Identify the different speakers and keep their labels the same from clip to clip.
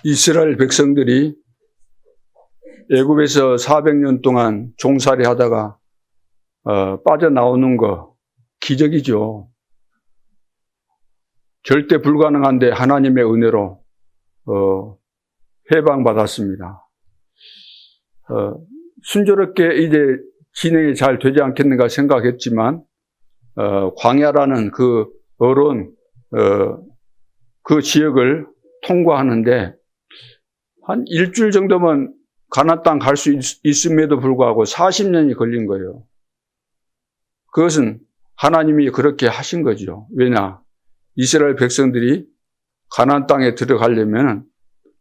Speaker 1: 이스라엘 백성들이 애굽에서 400년 동안 종살이 하다가 빠져나오는 거 기적이죠. 절대 불가능한데 하나님의 은혜로 해방받았습니다. 순조롭게 이제 진행이 잘 되지 않겠는가 생각했지만 광야라는 그 어려운 그 지역을 통과하는데 한 일주일 정도면 가나안 땅 갈 수 있음에도 불구하고 40년이 걸린 거예요. 그것은 하나님이 그렇게 하신 거죠. 왜냐? 이스라엘 백성들이 가나안 땅에 들어가려면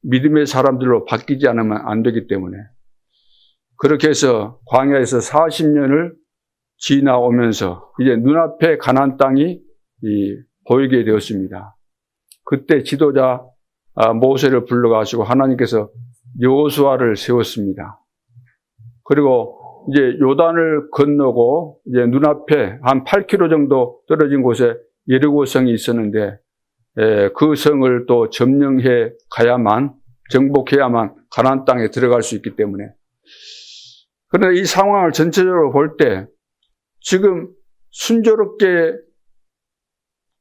Speaker 1: 믿음의 사람들로 바뀌지 않으면 안 되기 때문에 그렇게 해서 광야에서 40년을 지나오면서 이제 눈앞에 가나안 땅이 보이게 되었습니다. 그때 지도자 모세를 불러가시고 하나님께서 여호수아를 세웠습니다. 그리고 이제 요단을 건너고 이제 눈앞에 한 8km 정도 떨어진 곳에 여리고성이 있었는데 그 성을 또 점령해 가야만, 정복해야만 가나안 땅에 들어갈 수 있기 때문에. 그런데 이 상황을 전체적으로 볼 때 지금 순조롭게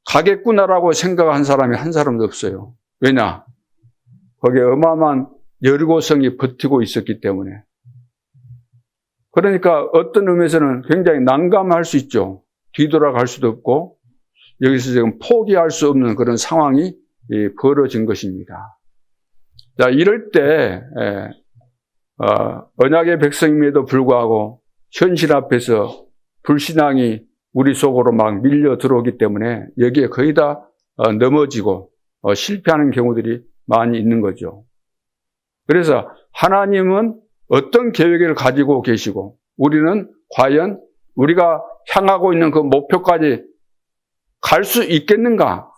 Speaker 1: 가겠구나라고 생각한 사람이 한 사람도 없어요. 왜냐? 거기에 어마어마한 여리고성이 버티고 있었기 때문에. 그러니까 어떤 의미에서는 굉장히 난감할 수 있죠. 뒤돌아갈 수도 없고 여기서 지금 포기할 수 없는 그런 상황이 벌어진 것입니다. 자, 이럴 때 언약의 백성임에도 불구하고 현실 앞에서 불신앙이 우리 속으로 막 밀려 들어오기 때문에 여기에 거의 다 넘어지고 실패하는 경우들이 많이 있는 거죠. 그래서 하나님은 어떤 계획을 가지고 계시고 우리는 과연 우리가 향하고 있는 그 목표까지 갈 수 있겠는가?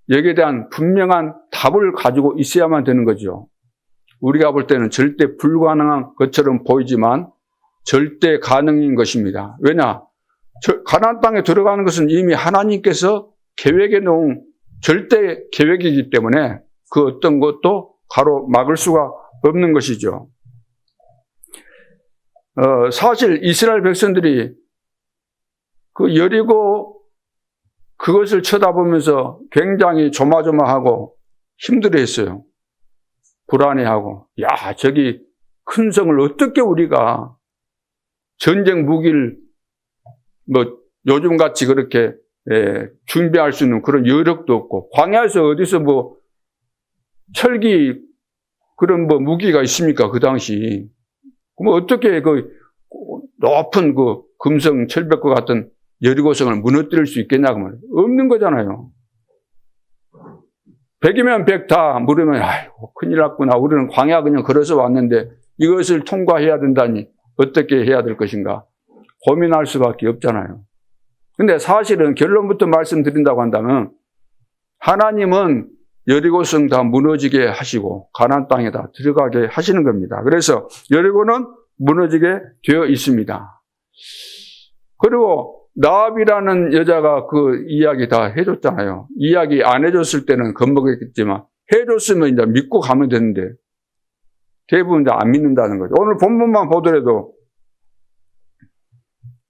Speaker 1: 여기에 대한 분명한 답을 가지고 있어야만 되는 거죠. 우리가 볼 때는 절대 불가능한 것처럼 보이지만 절대 가능인 것입니다. 왜냐? 가나안 땅에 들어가는 것은 이미 하나님께서 계획해 놓은 절대 계획이기 때문에 그 어떤 것도 가로막을 수가 없는 것이죠. 사실 이스라엘 백성들이 그 여리고 그것을 쳐다보면서 굉장히 조마조마하고 힘들어했어요. 불안해하고, 야, 저기 큰 성을 어떻게 우리가 전쟁 무기를 요즘같이 그렇게 준비할 수 있는 그런 여력도 없고, 광야에서 어디서 철기 그런 무기가 있습니까? 그 당시. 그럼 어떻게 그 높은 그 금성 철벽과 같은 여리고성을 무너뜨릴 수 있겠냐고 말이에요. 없는 거잖아요. 100이면 100 다 물으면, 아이고, 큰일 났구나. 우리는 광야 그냥 걸어서 왔는데 이것을 통과해야 된다니 어떻게 해야 될 것인가. 고민할 수밖에 없잖아요. 근데 사실은 결론부터 말씀드린다고 한다면 하나님은 여리고성 다 무너지게 하시고 가나안 땅에 다 들어가게 하시는 겁니다. 그래서 여리고는 무너지게 되어 있습니다. 그리고 라합이라는 여자가 그 이야기 다 해줬잖아요. 이야기 안 해줬을 때는 겁먹었겠지만 해줬으면 이제 믿고 가면 되는데 대부분 이제 안 믿는다는 거죠. 오늘 본문만 보더라도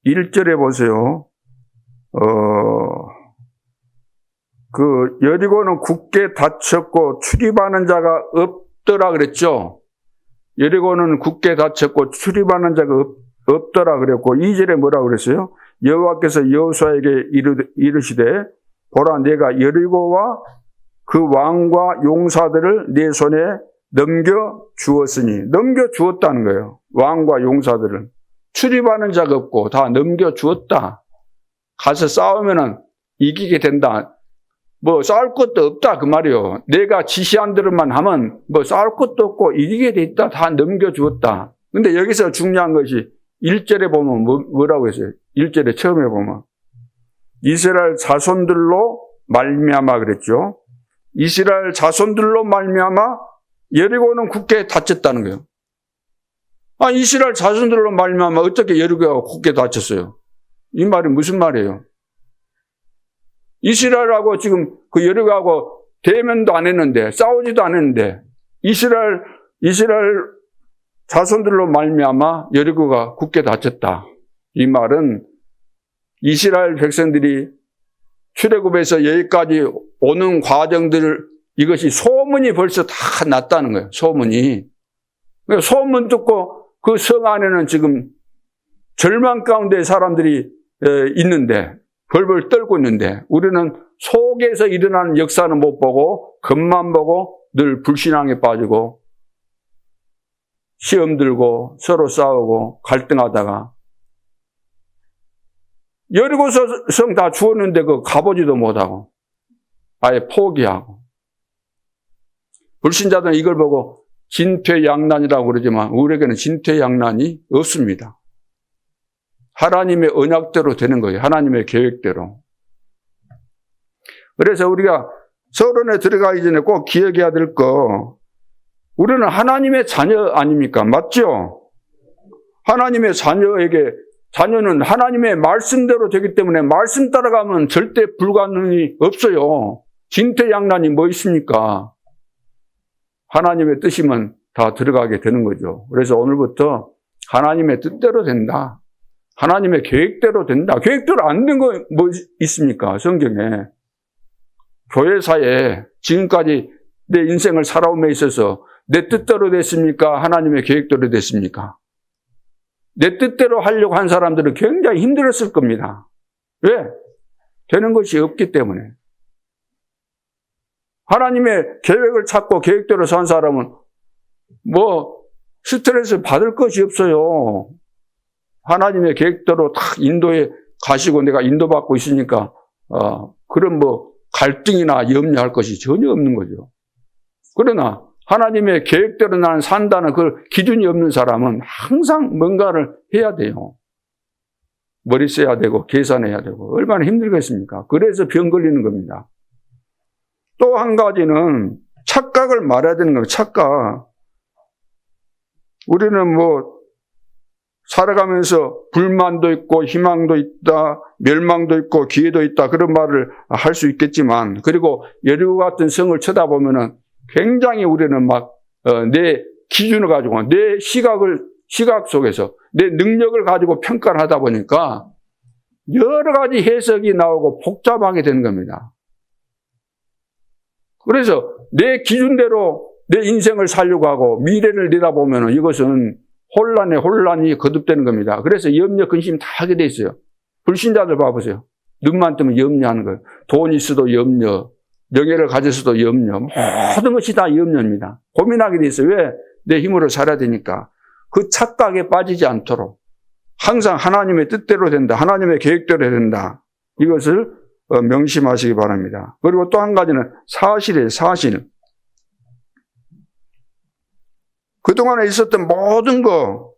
Speaker 1: 1절에 보세요. 그 여리고는 굳게 닫혔고 출입하는 자가 없더라 그랬죠. 여리고는 굳게 닫혔고 출입하는 자가 없더라 그랬고 2절에 뭐라 그랬어요? 여호와께서 여호수아에게 이르시되 보라 내가 여리고와 그 왕과 용사들을 네 손에 넘겨 주었으니 넘겨 주었다는 거예요. 왕과 용사들을 출입하는 자가 없고 다 넘겨 주었다. 가서 싸우면은 이기게 된다. 싸울 것도 없다 그 말이요. 내가 지시한 대로만 하면 싸울 것도 없고 이기게 돼 있다. 다 넘겨주었다. 근데 여기서 중요한 것이 1절에 보면 뭐라고 했어요? 1절에 처음에 보면 이스라엘 자손들로 말미암아 그랬죠. 이스라엘 자손들로 말미암아 여리고는 굳게 닫혔다는 거예요. 이스라엘 자손들로 말미암아 어떻게 여리고가 굳게 닫혔어요? 이 말이 무슨 말이에요? 이스라엘하고 지금 그 여리고하고 대면도 안 했는데, 싸우지도 않았는데, 이스라엘 자손들로 말미암아 여리고가 굳게 닫혔다. 이 말은 이스라엘 백성들이 출애굽에서 여기까지 오는 과정들, 이것이 소문이 벌써 다 났다는 거예요. 소문이. 소문 듣고 그 성 안에는 지금 절망 가운데 사람들이 있는데, 벌벌 떨고 있는데, 우리는 속에서 일어나는 역사는 못 보고 겉만 보고 늘 불신앙에 빠지고 시험 들고 서로 싸우고 갈등하다가 여리고성 다 주었는데 그 가보지도 못하고 아예 포기하고, 불신자들은 이걸 보고 진퇴양난이라고 그러지만 우리에게는 진퇴양난이 없습니다. 하나님의 언약대로 되는 거예요. 하나님의 계획대로. 그래서 우리가 서론에 들어가기 전에 꼭 기억해야 될 거, 우리는 하나님의 자녀 아닙니까? 맞죠? 하나님의 자녀는 하나님의 말씀대로 되기 때문에 말씀 따라가면 절대 불가능이 없어요. 진퇴양난이 뭐 있습니까? 하나님의 뜻이면 다 들어가게 되는 거죠. 그래서 오늘부터 하나님의 뜻대로 된다. 하나님의 계획대로 된다. 계획대로 안 된 거 뭐 있습니까? 성경에. 교회사에 지금까지 내 인생을 살아옴에 있어서 내 뜻대로 됐습니까? 하나님의 계획대로 됐습니까? 내 뜻대로 하려고 한 사람들은 굉장히 힘들었을 겁니다. 왜? 되는 것이 없기 때문에. 하나님의 계획을 찾고 계획대로 산 사람은 뭐 스트레스 받을 것이 없어요. 하나님의 계획대로 딱 인도에 가시고 내가 인도받고 있으니까 그런 뭐 갈등이나 염려할 것이 전혀 없는 거죠. 그러나 하나님의 계획대로 나는 산다는 그 기준이 없는 사람은 항상 뭔가를 해야 돼요. 머리 써야 되고 계산해야 되고 얼마나 힘들겠습니까? 그래서 병 걸리는 겁니다. 또 한 가지는 착각을 말해야 되는 거예요. 착각. 우리는 뭐 살아가면서 불만도 있고 희망도 있다, 멸망도 있고 기회도 있다, 그런 말을 할 수 있겠지만, 그리고 여리고 같은 성을 쳐다보면은 굉장히 우리는 막 내 기준을 가지고 내 시각 속에서 내 능력을 가지고 평가를 하다 보니까 여러 가지 해석이 나오고 복잡하게 되는 겁니다. 그래서 내 기준대로 내 인생을 살려고 하고 미래를 내다보면 이것은 혼란이 거듭되는 겁니다. 그래서 염려, 근심 다 하게 돼 있어요. 불신자들 봐보세요. 눈만 뜨면 염려하는 거예요. 돈이 있어도 염려, 명예를 가졌어도 염려, 모든 것이 다 염려입니다. 고민하게 돼 있어요. 왜? 내 힘으로 살아야 되니까. 그 착각에 빠지지 않도록 항상 하나님의 뜻대로 된다, 하나님의 계획대로 된다, 이것을 명심하시기 바랍니다. 그리고 또 한 가지는 사실이에요. 사실. 그동안에 있었던 모든 거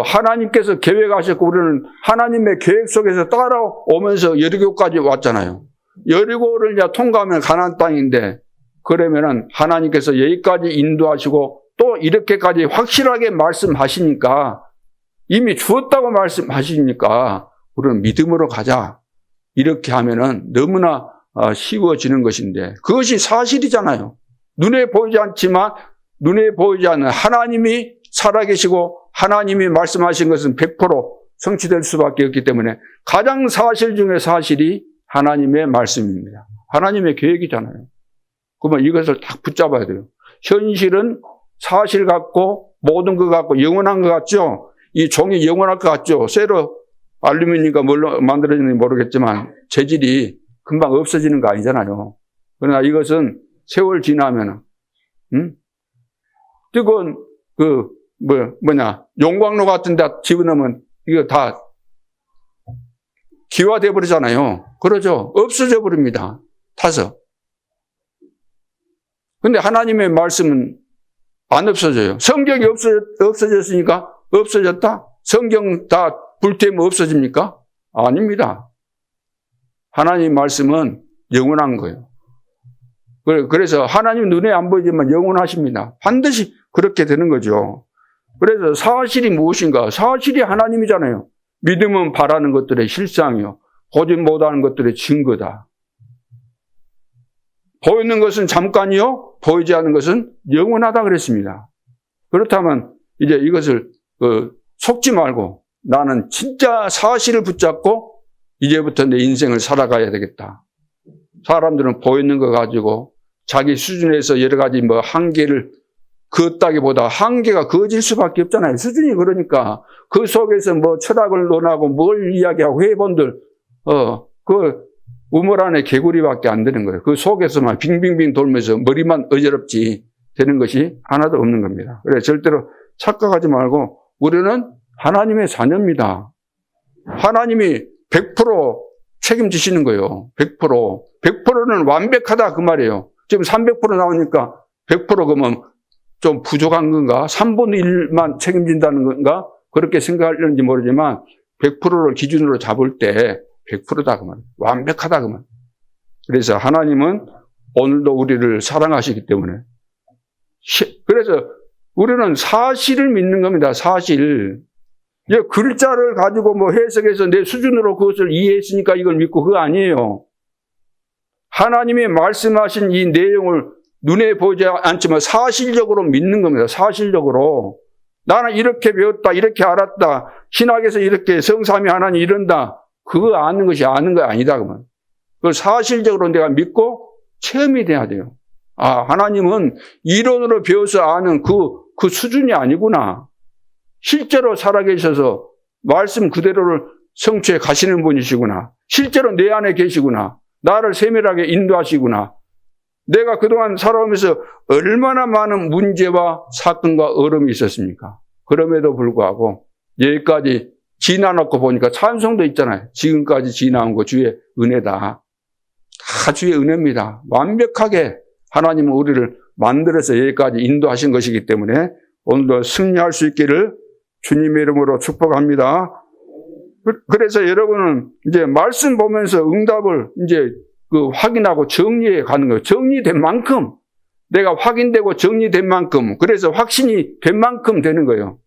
Speaker 1: 하나님께서 계획하셨고 우리는 하나님의 계획 속에서 따라오면서 여리고까지 왔잖아요. 여리고를 이제 통과하면 가나안 땅인데, 그러면은 하나님께서 여기까지 인도하시고 또 이렇게까지 확실하게 말씀하시니까, 이미 주었다고 말씀하시니까 우리는 믿음으로 가자. 이렇게 하면은 너무나 쉬워지는 것인데, 그것이 사실이잖아요. 눈에 보이지 않지만 눈에 보이지 않는 하나님이 살아계시고 하나님이 말씀하신 것은 100% 성취될 수밖에 없기 때문에 가장 사실 중에 사실이 하나님의 말씀입니다. 하나님의 계획이잖아요. 그러면 이것을 딱 붙잡아야 돼요. 현실은 사실 같고 모든 것 같고 영원한 것 같죠? 이 종이 영원할 것 같죠? 쇠로 알루미늄과 뭘로 만들어지는지 모르겠지만 재질이 금방 없어지는 거 아니잖아요. 그러나 이것은 세월 지나면 뜨거운 용광로 같은 데 집어넣으면 이거 다 기화돼 버리잖아요. 그러죠? 없어져 버립니다. 타서. 근데 하나님의 말씀은 안 없어져요. 성경이 없어졌으니까 없어졌다? 성경 다 불태우면 없어집니까? 아닙니다. 하나님 말씀은 영원한 거예요. 그래서 하나님 눈에 안 보이지만 영원하십니다. 반드시 그렇게 되는 거죠. 그래서 사실이 무엇인가? 사실이 하나님이잖아요. 믿음은 바라는 것들의 실상이요, 보지 못하는 것들의 증거다. 보이는 것은 잠깐이요, 보이지 않는 것은 영원하다 그랬습니다. 그렇다면 이제 이것을 속지 말고 나는 진짜 사실을 붙잡고 이제부터 내 인생을 살아가야 되겠다. 사람들은 보이는 거 가지고 자기 수준에서 여러 가지 뭐 한계를 그었다기보다 한계가 그어질 수밖에 없잖아요. 수준이 그러니까 그 속에서 뭐 철학을 논하고 뭘 이야기하고 회원들 그 우물 안에 개구리밖에 안 되는 거예요. 그 속에서만 빙빙빙 돌면서 머리만 어지럽지 되는 것이 하나도 없는 겁니다. 그래서 절대로 착각하지 말고 우리는 하나님의 자녀입니다. 하나님이 100% 책임지시는 거예요. 100%. 100%는 완벽하다 그 말이에요. 지금 300% 나오니까 100% 그러면 좀 부족한 건가? 3분의 1만 책임진다는 건가? 그렇게 생각하는지 모르지만 100%를 기준으로 잡을 때 100%다 그 말. 완벽하다 그 말. 그래서 하나님은 오늘도 우리를 사랑하시기 때문에 그래서 우리는 사실을 믿는 겁니다. 사실. 글자를 가지고 뭐 해석해서 내 수준으로 그것을 이해했으니까 이걸 믿고 그거 아니에요. 하나님이 말씀하신 이 내용을 눈에 보이지 않지만 사실적으로 믿는 겁니다. 사실적으로. 나는 이렇게 배웠다, 이렇게 알았다, 신학에서 이렇게 성삼위 하나님 이런다. 그거 아는 것이 아는 거 아니다. 그러면. 그걸 사실적으로 내가 믿고 체험이 돼야 돼요. 아, 하나님은 이론으로 배워서 아는 그 수준이 아니구나. 실제로 살아계셔서 말씀 그대로를 성취해 가시는 분이시구나. 실제로 내 안에 계시구나. 나를 세밀하게 인도하시구나. 내가 그동안 살아오면서 얼마나 많은 문제와 사건과 어려움이 있었습니까? 그럼에도 불구하고 여기까지 지나놓고 보니까 찬송도 있잖아요. 지금까지 지나온 거 주의 은혜다. 다 주의 은혜입니다. 완벽하게 하나님은 우리를 만들어서 여기까지 인도하신 것이기 때문에 오늘도 승리할 수 있기를 주님의 이름으로 축복합니다. 그래서 여러분은 이제 말씀 보면서 응답을 이제 확인하고 정리해 가는 거예요. 정리된 만큼, 내가 확인되고 정리된 만큼, 그래서 확신이 된 만큼 되는 거예요.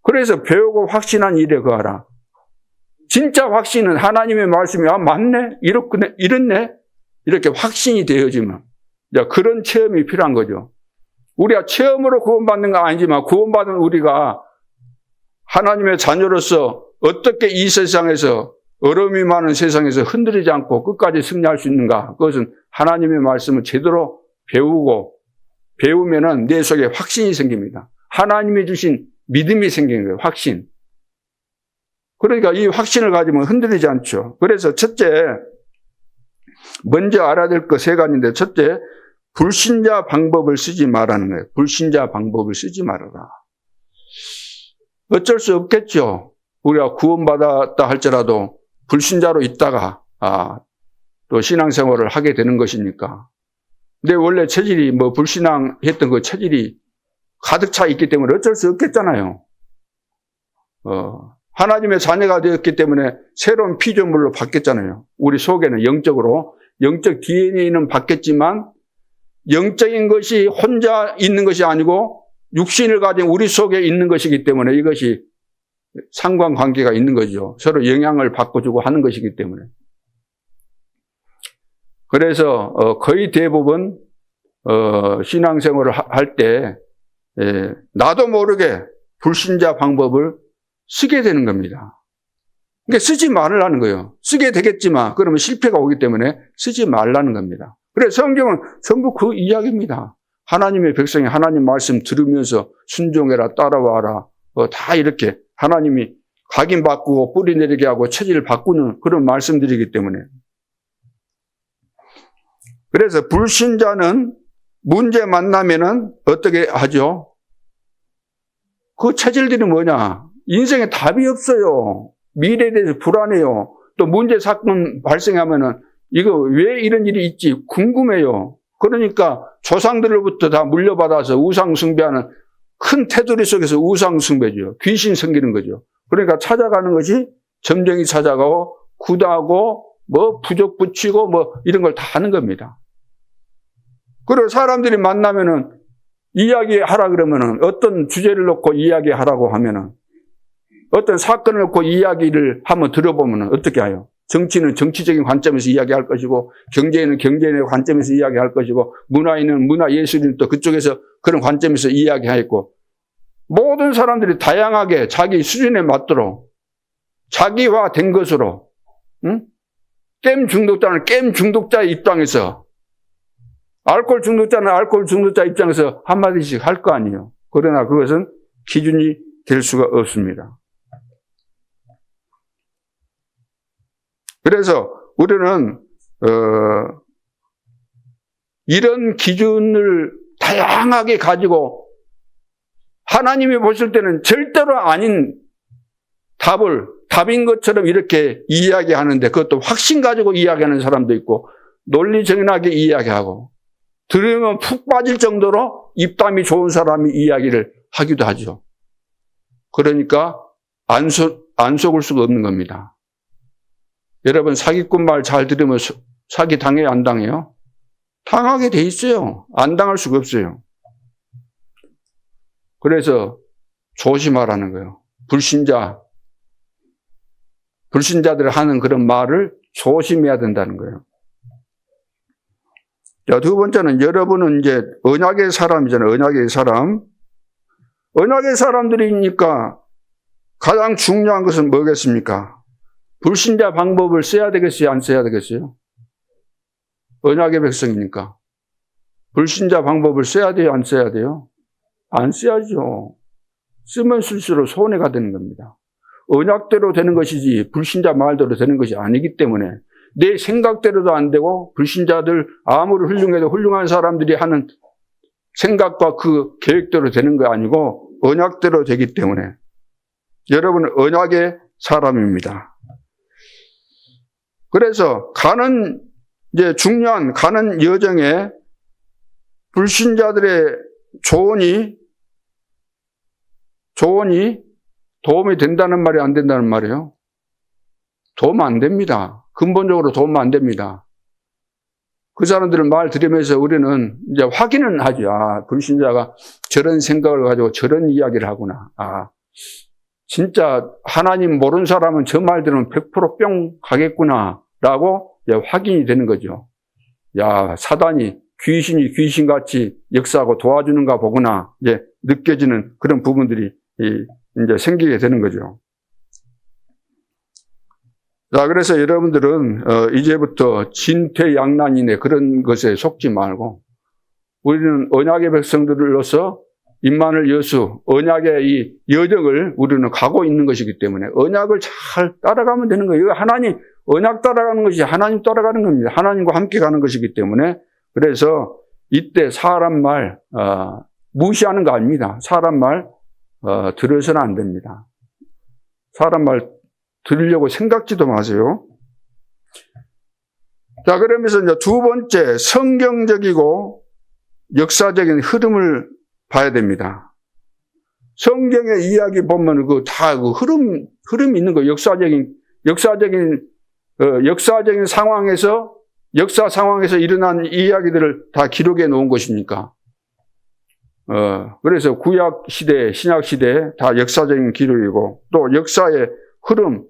Speaker 1: 그래서 배우고 확신한 일에 거하라. 진짜 확신은 하나님의 말씀이 맞네? 이렇네? 이렇게 확신이 되어지면 그런 체험이 필요한 거죠. 우리가 체험으로 구원받는 건 아니지만 구원받은 우리가 하나님의 자녀로서 어떻게 이 세상에서 어려움이 많은 세상에서 흔들리지 않고 끝까지 승리할 수 있는가? 그것은 하나님의 말씀을 제대로 배우면은 내 속에 확신이 생깁니다. 하나님이 주신 믿음이 생기는 거예요. 확신. 그러니까 이 확신을 가지면 흔들리지 않죠. 그래서 첫째, 먼저 알아야 될 거 세 가지인데 첫째, 불신자 방법을 쓰지 말라는 거예요. 불신자 방법을 쓰지 말아라. 어쩔 수 없겠죠. 우리가 구원받았다 할지라도 불신자로 있다가 또 신앙생활을 하게 되는 것이니까. 근데 원래 체질이 불신앙했던 그 체질이 가득 차 있기 때문에 어쩔 수 없겠잖아요. 하나님의 자녀가 되었기 때문에 새로운 피조물로 바뀌었잖아요. 우리 속에는 영적 DNA는 바뀌었지만 영적인 것이 혼자 있는 것이 아니고 육신을 가진 우리 속에 있는 것이기 때문에 이것이 상관관계가 있는 거죠. 서로 영향을 바꿔주고 하는 것이기 때문에. 그래서 거의 대부분 신앙생활을 할 때 나도 모르게 불신자 방법을 쓰게 되는 겁니다. 그러니까 쓰지 말라는 거예요. 쓰게 되겠지만 그러면 실패가 오기 때문에 쓰지 말라는 겁니다. 그래서 성경은 전부 그 이야기입니다. 하나님의 백성이 하나님 말씀 들으면서 순종해라, 따라와라. 다 이렇게 하나님이 각인 바꾸고 뿌리 내리게 하고 체질을 바꾸는 그런 말씀들이기 때문에. 그래서 불신자는 문제 만나면은 어떻게 하죠? 그 체질들이 뭐냐? 인생에 답이 없어요. 미래에 대해서 불안해요. 또 문제 사건 발생하면은 이거 왜 이런 일이 있지? 궁금해요. 그러니까 조상들로부터 다 물려받아서 우상숭배하는 큰 테두리 속에서 우상숭배죠. 귀신 섬기는 거죠. 그러니까 찾아가는 것이 점쟁이 찾아가고 구다고 부적 붙이고 이런 걸 다 하는 겁니다. 그리고 사람들이 만나면은 이야기하라 그러면은 어떤 주제를 놓고 이야기하라고 하면은 어떤 사건을 놓고 이야기를 한번 들어보면은 어떻게 해요? 정치는 정치적인 관점에서 이야기할 것이고, 경제는 경제의 관점에서 이야기할 것이고, 문화인은 문화 예술인 또 그쪽에서 그런 관점에서 이야기하였고, 모든 사람들이 다양하게 자기 수준에 맞도록 자기화된 것으로, 게임 중독자는 게임 중독자의 입장에서, 알코올 중독자는 알코올 중독자 입장에서 한마디씩 할 거 아니에요. 그러나 그것은 기준이 될 수가 없습니다. 그래서 우리는 이런 기준을 다양하게 가지고 하나님이 보실 때는 절대로 아닌 답인 것처럼 이렇게 이야기하는데, 그것도 확신 가지고 이야기하는 사람도 있고, 논리정연하게 이야기하고, 들으면 푹 빠질 정도로 입담이 좋은 사람이 이야기를 하기도 하죠. 그러니까 안 속을 수가 없는 겁니다. 여러분, 사기꾼 말 잘 들으면 사기 당해요, 안 당해요? 당하게 돼 있어요. 안 당할 수가 없어요. 그래서 조심하라는 거예요. 불신자들 하는 그런 말을 조심해야 된다는 거예요. 자, 두 번째는, 여러분은 이제 언약의 사람이잖아요. 언약의 사람. 언약의 사람들이니까 가장 중요한 것은 뭐겠습니까? 불신자 방법을 써야 되겠어요? 안 써야 되겠어요? 언약의 백성이니까. 불신자 방법을 써야 돼요? 안 써야 돼요? 안 써야죠. 쓰면 쓸수록 손해가 되는 겁니다. 언약대로 되는 것이지 불신자 말대로 되는 것이 아니기 때문에, 내 생각대로도 안 되고, 불신자들 아무리 훌륭해도 훌륭한 사람들이 하는 생각과 그 계획대로 되는 거 아니고 언약대로 되기 때문에 여러분은 언약의 사람입니다. 그래서 중요한 가는 여정에 불신자들의 조언이 도움이 된다는 말이 안 된다는 말이에요. 도움 안 됩니다. 근본적으로 도움 안 됩니다. 그 사람들을 말 들으면서 우리는 이제 확인은 하죠. 아, 불신자가 저런 생각을 가지고 저런 이야기를 하구나. 아, 진짜 하나님 모르는 사람은 저 말 들으면 100% 뿅 가겠구나. 라고 이제 확인이 되는 거죠. 야, 사단이 귀신이 귀신같이 역사하고 도와주는가 보구나. 이제 느껴지는 그런 부분들이 이제 생기게 되는 거죠. 자, 그래서 여러분들은 이제부터 진퇴양난이네 그런 것에 속지 말고, 우리는 언약의 백성들로서 임마누엘 여수 언약의 이 여정을 우리는 가고 있는 것이기 때문에 언약을 잘 따라가면 되는 거예요. 하나님 언약 따라가는 것이 하나님 따라가는 겁니다. 하나님과 함께 가는 것이기 때문에, 그래서 이때 사람 말 무시하는 거 아닙니다. 사람 말 들어서는 안 됩니다. 사람 말 들으려고 생각지도 마세요. 자, 그러면서 이제 두 번째, 성경적이고 역사적인 흐름을 봐야 됩니다. 성경의 이야기 보면 다 흐름이 있는 거예요. 역사적인 상황에서, 역사 상황에서 일어난 이야기들을 다 기록해 놓은 것이니까. 그래서 구약 시대, 신약 시대 다 역사적인 기록이고, 또 역사의 흐름,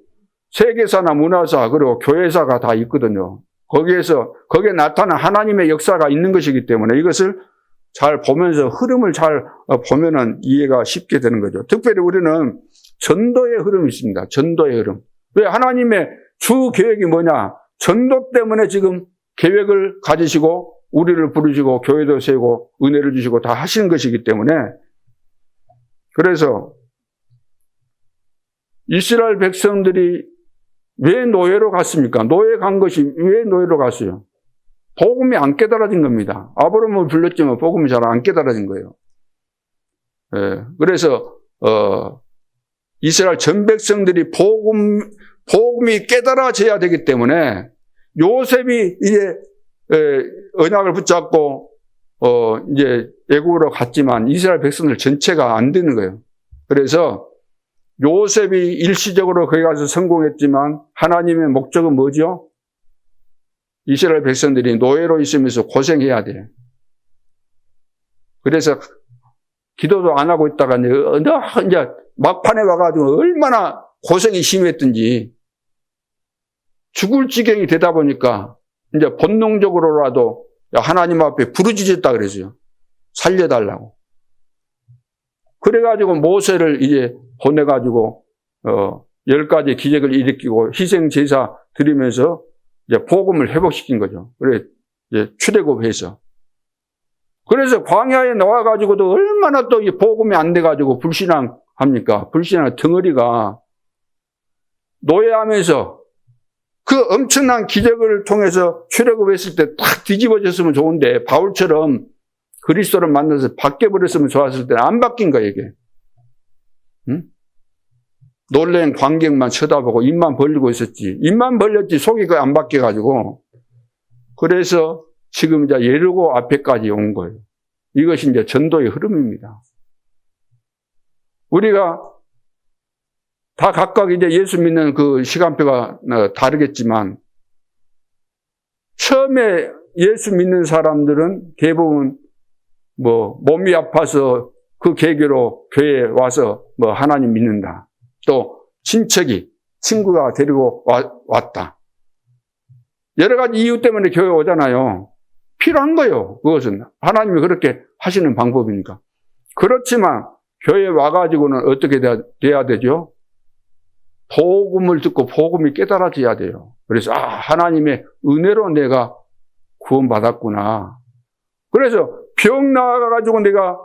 Speaker 1: 세계사나 문화사, 그리고 교회사가 다 있거든요. 거기에 나타난 하나님의 역사가 있는 것이기 때문에 이것을 잘 보면서 흐름을 잘 보면은 이해가 쉽게 되는 거죠. 특별히 우리는 전도의 흐름이 있습니다. 전도의 흐름. 왜? 하나님의 주 계획이 뭐냐? 전도 때문에 지금 계획을 가지시고 우리를 부르시고 교회도 세우고 은혜를 주시고 다 하시는 것이기 때문에, 그래서 이스라엘 백성들이 왜 노예로 갔습니까? 노예 간 것이 왜 노예로 갔어요? 복음이 안 깨달아진 겁니다. 아브라함을 불렀지만 복음이 잘 안 깨달아진 거예요. 그래서 이스라엘 전 백성들이 복음이 깨달아져야 되기 때문에 요셉이 이제 언약을 붙잡고 이제 애국으로 갔지만 이스라엘 백성들 전체가 안 되는 거예요. 그래서 요셉이 일시적으로 거기 가서 성공했지만 하나님의 목적은 뭐죠? 이스라엘 백성들이 노예로 있으면서 고생해야 돼. 그래서 기도도 안 하고 있다가 이제 막판에 와가지고 얼마나 고생이 심했든지 죽을 지경이 되다 보니까 이제 본능적으로라도 하나님 앞에 부르짖었다 그러죠. 살려달라고. 그래가지고 모세를 이제 보내가지고 10가지 기적을 일으키고 희생 제사 드리면서 이제 복음을 회복시킨 거죠. 그래 이제 출애굽해서. 그래서 광야에 나와가지고도 얼마나 또 이 복음이 안 돼가지고 불신앙합니까? 불신앙 덩어리가 노예하면서 그 엄청난 기적을 통해서 출애굽했을 때 딱 뒤집어졌으면 좋은데 바울처럼 그리스도를 만나서 바뀌어버렸으면 좋았을 때는 안 바뀐 거예요, 이게. 응? 놀란 광경만 쳐다보고 입만 벌리고 있었지. 입만 벌렸지 속이 안 바뀌어가지고. 그래서 지금 이제 예리고 앞에까지 온 거예요. 이것이 이제 전도의 흐름입니다. 우리가 다 각각 이제 예수 믿는 그 시간표가 다르겠지만, 처음에 예수 믿는 사람들은 대부분 몸이 아파서 그 계기로 교회에 와서 하나님 믿는다. 또 친구가 데리고 왔다. 여러 가지 이유 때문에 교회 오잖아요. 필요한 거예요. 그것은 하나님이 그렇게 하시는 방법이니까. 그렇지만 교회에 와가지고는 어떻게 돼야 되죠? 복음을 듣고 복음이 깨달아져야 돼요. 그래서 하나님의 은혜로 내가 구원받았구나. 그래서 병 나가가지고 내가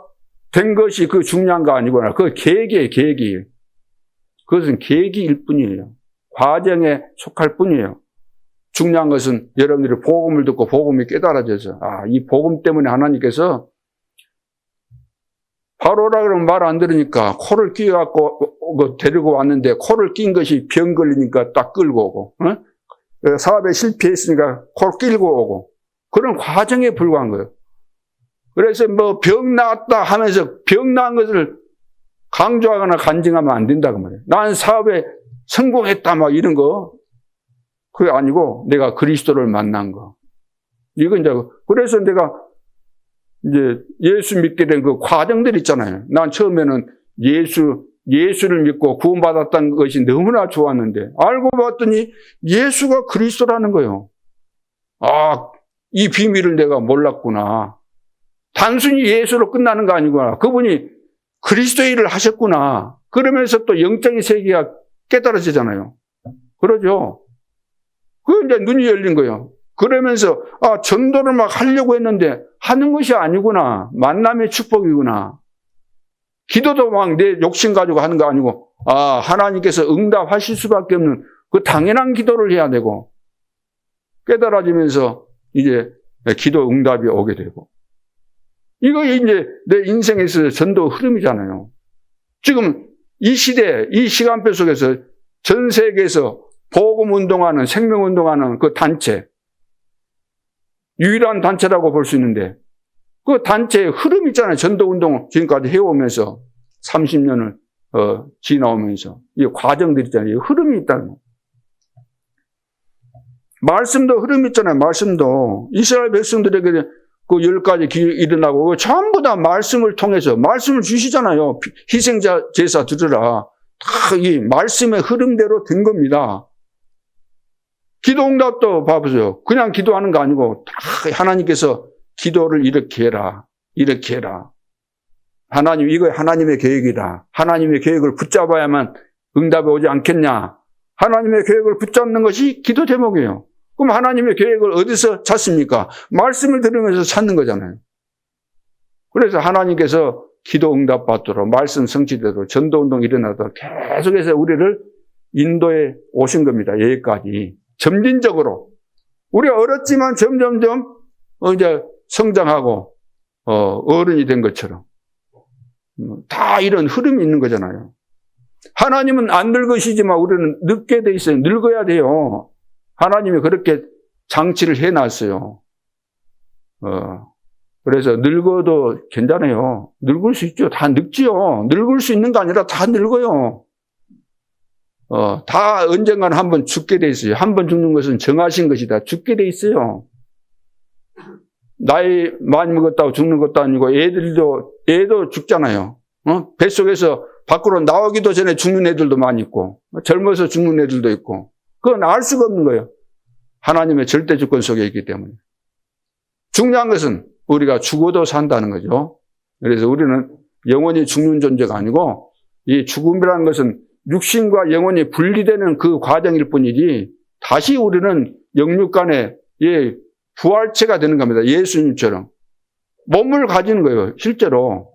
Speaker 1: 된 것이 그 중요한 거 아니구나. 그 계기예요, 계기. 그것은 계기일 뿐이에요. 과정에 속할 뿐이에요. 중요한 것은 여러분들이 복음을 듣고 복음이 깨달아져서 이 복음 때문에 하나님께서 바로라 그러면 말 안 들으니까 코를 끼워갖고 데리고 왔는데 코를 낀 것이 병 걸리니까 딱 끌고 오고 사업에 실패했으니까 코를 끌고 오고 그런 과정에 불과한 거예요. 그래서 병 나았다 하면서 병 나은 것을 강조하거나 간증하면 안 된다고 말이에요. 난 사업에 성공했다 막 이런 거 그게 아니고 내가 그리스도를 만난 거. 이건 이제 그래서 내가 이제 예수 믿게 된 그 과정들 있잖아요. 난 처음에는 예수를 믿고 구원받았다는 것이 너무나 좋았는데 알고 봤더니 예수가 그리스도라는 거예요. 이 비밀을 내가 몰랐구나. 단순히 예수로 끝나는 거 아니구나. 그분이 그리스도의 일을 하셨구나. 그러면서 또 영적인 세계가 깨달아지잖아요. 그러죠. 그 이제 눈이 열린 거예요. 그러면서 전도를 막 하려고 했는데 하는 것이 아니구나. 만남의 축복이구나. 기도도 막 내 욕심 가지고 하는 거 아니고 하나님께서 응답하실 수밖에 없는 그 당연한 기도를 해야 되고 깨달아지면서 이제 기도 응답이 오게 되고 이거 이제 내 인생에서 전도 흐름이잖아요. 지금 이 시대, 이 시간표 속에서 전 세계에서 복음 운동하는, 생명 운동하는 그 단체, 유일한 단체라고 볼 수 있는데 그 단체의 흐름 있잖아요. 전도 운동 지금까지 해오면서 30년을 지나오면서 이 과정들 있잖아요. 흐름이 있다는 거. 말씀도 흐름이 있잖아요. 말씀도 이스라엘 백성들에게 그 10가지 기적이 일어나고 전부 다 말씀을 통해서 말씀을 주시잖아요. 희생자 제사 드리라. 다 이 말씀의 흐름대로 된 겁니다. 기도 응답도 봐보세요. 그냥 기도하는 거 아니고 다 하나님께서 기도를 이렇게 해라. 이렇게 해라. 하나님 이거 하나님의 계획이다. 하나님의 계획을 붙잡아야만 응답이 오지 않겠냐. 하나님의 계획을 붙잡는 것이 기도 제목이에요. 그럼 하나님의 계획을 어디서 찾습니까? 말씀을 들으면서 찾는 거잖아요. 그래서 하나님께서 기도 응답 받도록 말씀 성취되도록 전도운동 일어나도록 계속해서 우리를 인도에 오신 겁니다. 여기까지. 점진적으로. 우리가 어렸지만 점점점 이제 성장하고 어른이 된 것처럼 다 이런 흐름이 있는 거잖아요. 하나님은 안 늙으시지만 우리는 늙게 돼 있어요. 늙어야 돼요. 하나님이 그렇게 장치를 해놨어요. 그래서 늙어도 괜찮아요. 늙을 수 있죠. 다 늙지요. 늙을 수 있는 게 아니라 다 늙어요. 다 언젠가는 한번 죽게 돼 있어요. 한번 죽는 것은 정하신 것이다. 죽게 돼 있어요. 나이 많이 먹었다고 죽는 것도 아니고 애도 죽잖아요. 뱃속에서 밖으로 나오기도 전에 죽는 애들도 많이 있고 젊어서 죽는 애들도 있고 그건 알 수가 없는 거예요. 하나님의 절대 주권 속에 있기 때문에. 중요한 것은 우리가 죽어도 산다는 거죠. 그래서 우리는 영원히 죽는 존재가 아니고 이 죽음이라는 것은 육신과 영혼이 분리되는 그 과정일 뿐이지 다시 우리는 영육간의 부활체가 되는 겁니다. 예수님처럼. 몸을 가지는 거예요. 실제로.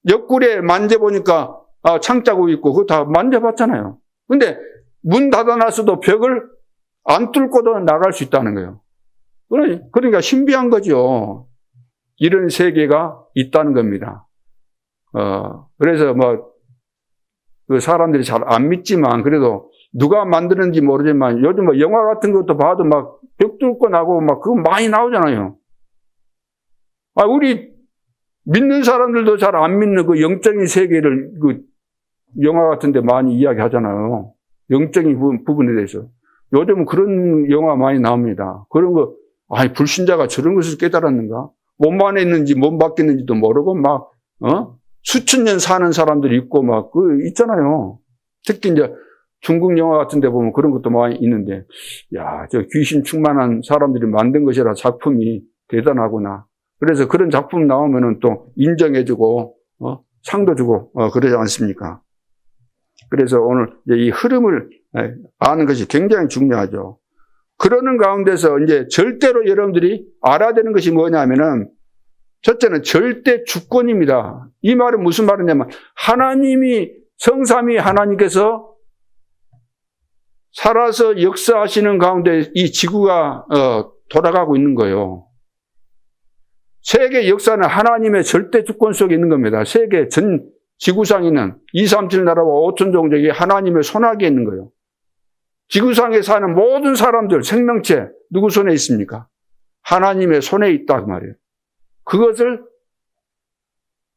Speaker 1: 옆구리에 만져보니까 창자국 있고 그거 다 만져봤잖아요. 근데 문 닫아놨어도 벽을 안 뚫고도 나갈 수 있다는 거예요. 그러니까 신비한 거죠. 이런 세계가 있다는 겁니다. 그래서 그 사람들이 잘 안 믿지만 그래도 누가 만드는지 모르지만 요즘 영화 같은 것도 봐도 막 벽 뚫고 나고 막 그거 많이 나오잖아요. 우리 믿는 사람들도 잘 안 믿는 그 영적인 세계를 그 영화 같은 데 많이 이야기 하잖아요. 영적인 부분에 대해서. 요즘은 그런 영화 많이 나옵니다. 그런 거, 불신자가 저런 것을 깨달았는가? 몸 안에 있는지 몸 밖에 있는지도 모르고 수천 년 사는 사람들이 있고 있잖아요. 특히 이제 중국 영화 같은 데 보면 그런 것도 많이 있는데, 저 귀신 충만한 사람들이 만든 것이라 작품이 대단하구나. 그래서 그런 작품 나오면은 또 인정해주고, 상도 주고, 그러지 않습니까? 그래서 오늘 이 흐름을 아는 것이 굉장히 중요하죠. 그러는 가운데서 이제 절대로 여러분들이 알아야 되는 것이 뭐냐면은, 첫째는 절대 주권입니다. 이 말은 무슨 말이냐면, 성삼위 하나님께서 살아서 역사하시는 가운데 이 지구가 돌아가고 있는 거예요. 세계 역사는 하나님의 절대 주권 속에 있는 겁니다. 세계 전 지구상에 있는 237 나라와 5천 종족이 하나님의 손아귀에 있는 거예요. 지구상에 사는 모든 사람들, 생명체 누구 손에 있습니까? 하나님의 손에 있다 그 말이에요. 그것을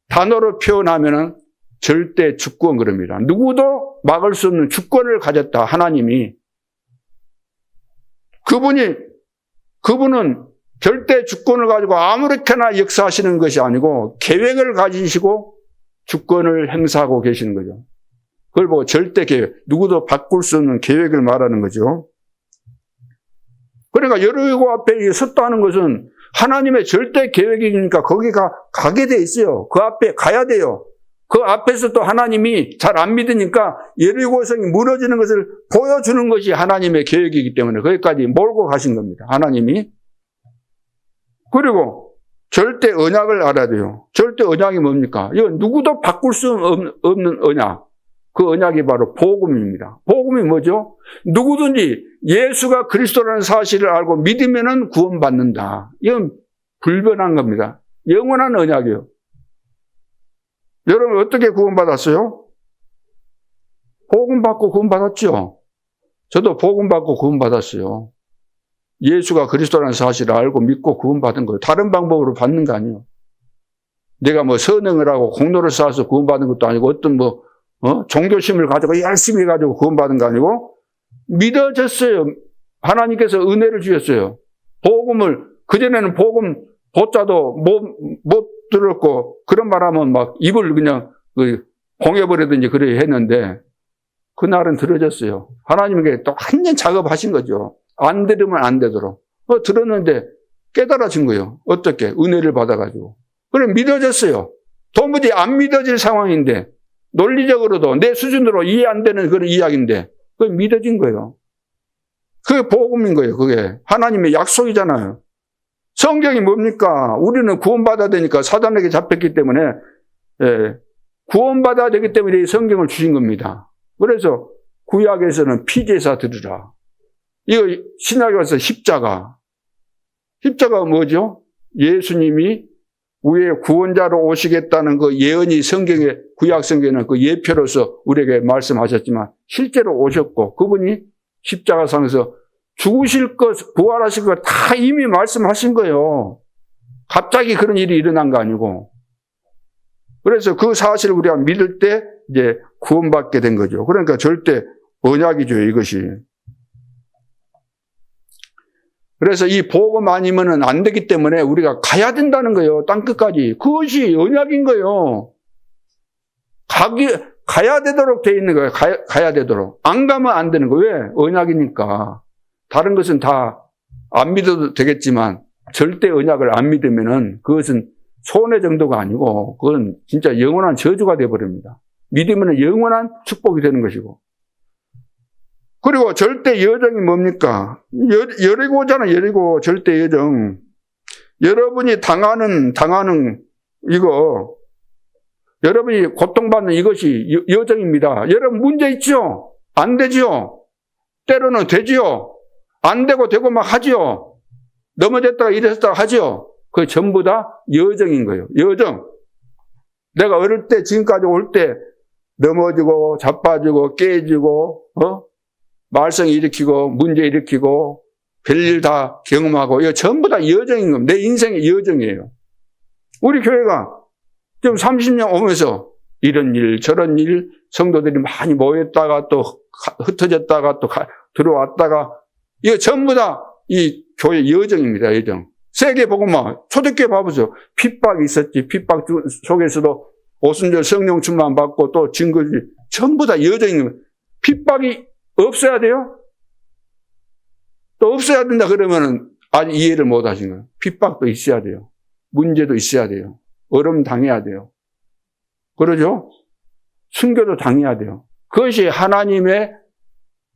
Speaker 1: 단어로 표현하면은 절대 주권 그럽니다. 누구도 막을 수 없는 주권을 가졌다. 하나님이. 그분은 절대 주권을 가지고 아무렇게나 역사하시는 것이 아니고 계획을 가지시고 주권을 행사하고 계시는 거죠. 그걸 보고 절대 계획, 누구도 바꿀 수 없는 계획을 말하는 거죠. 그러니까 여리고 앞에 섰다는 것은 하나님의 절대 계획이니까 거기가 가게 돼 있어요. 그 앞에 가야 돼요. 그 앞에서 또 하나님이 잘 안 믿으니까 여리고성이 무너지는 것을 보여주는 것이 하나님의 계획이기 때문에 거기까지 몰고 가신 겁니다. 하나님이. 그리고 절대 언약을 알아야 돼요. 절대 언약이 뭡니까? 이건 누구도 바꿀 수 없는 언약. 그 언약이 바로 복음입니다. 복음이 뭐죠? 누구든지 예수가 그리스도라는 사실을 알고 믿으면은 구원받는다. 이건 불변한 겁니다. 영원한 언약이에요. 여러분 어떻게 구원받았어요? 복음 받고 구원받았죠. 저도 복음 받고 구원받았어요. 예수가 그리스도라는 사실을 알고 믿고 구원받은 거예요. 다른 방법으로 받는 거 아니에요. 내가 선행을 하고 공로를 쌓아서 구원받은 것도 아니고 어떤 종교심을 가지고 열심히 가지고 구원받은 거 아니고 믿어졌어요. 하나님께서 은혜를 주셨어요. 복음을 그전에는 복음 보자도 못 들었고 그런 말하면 막 입을 그냥 봉해버리든지 그래 했는데 그날은 들어졌어요. 하나님께 또 완전 작업하신 거죠. 안 들으면 안 되도록. 들었는데 깨달아진 거예요. 어떻게? 은혜를 받아가지고. 그럼 믿어졌어요. 도무지 안 믿어질 상황인데 논리적으로도 내 수준으로 이해 안 되는 그런 이야기인데 그게 믿어진 거예요. 그게 복음인 거예요. 그게 하나님의 약속이잖아요. 성경이 뭡니까? 우리는 구원받아야 되니까 사단에게 잡혔기 때문에 구원받아야 되기 때문에 이 성경을 주신 겁니다. 그래서 구약에서는 피제사 드리라. 이거 신약에 와서 십자가가 뭐죠? 예수님이 우리의 구원자로 오시겠다는 그 예언이 성경에 구약 성경에는 그 예표로서 우리에게 말씀하셨지만 실제로 오셨고 그분이 십자가상에서 죽으실 것, 부활하실 것 다 이미 말씀하신 거예요. 갑자기 그런 일이 일어난 거 아니고. 그래서 그 사실을 우리가 믿을 때 이제 구원받게 된 거죠. 그러니까 절대 언약이죠, 이것이. 그래서 이 복음 아니면은 안 되기 때문에 우리가 가야 된다는 거예요. 땅끝까지. 그것이 언약인 거예요. 가야 되도록 돼 있는 거예요. 가야 되도록. 안 가면 안 되는 거예요. 왜? 언약이니까. 다른 것은 다 안 믿어도 되겠지만 절대 언약을 안 믿으면은 그것은 손해 정도가 아니고 그건 진짜 영원한 저주가 되어버립니다. 믿으면 영원한 축복이 되는 것이고. 그리고 절대 여정이 뭡니까? 여리고잖아, 여리고 절대 여정. 여러분이 당하는 이거, 여러분이 고통받는 이것이 여정입니다. 여러분 문제 있죠? 안 되죠? 때로는 되죠? 안 되고 막 하죠? 넘어졌다가 일어섰다가 하죠? 그게 전부 다 여정인 거예요. 여정. 내가 어릴 때 지금까지 올 때 넘어지고 자빠지고 깨지고 말썽 일으키고 문제 일으키고 별일 다 경험하고 이거 전부 다 여정인 겁니다. 내 인생의 여정이에요. 우리 교회가 지금 30년 오면서 이런 일 저런 일 성도들이 많이 모였다가 또 흩어졌다가 또 들어왔다가 이거 전부 다 이 교회 여정입니다. 여정. 세계복음화 초대교회 봐보세요. 핍박이 있었지. 핍박 속에서도 오순절 성령 충만 받고 또 증거지. 전부 다 여정입니다. 핍박이 없어야 돼요? 또 없어야 된다 그러면은 아직 이해를 못 하신 거예요. 핍박도 있어야 돼요. 문제도 있어야 돼요. 어려움 당해야 돼요. 그러죠? 순교도 당해야 돼요. 그것이 하나님의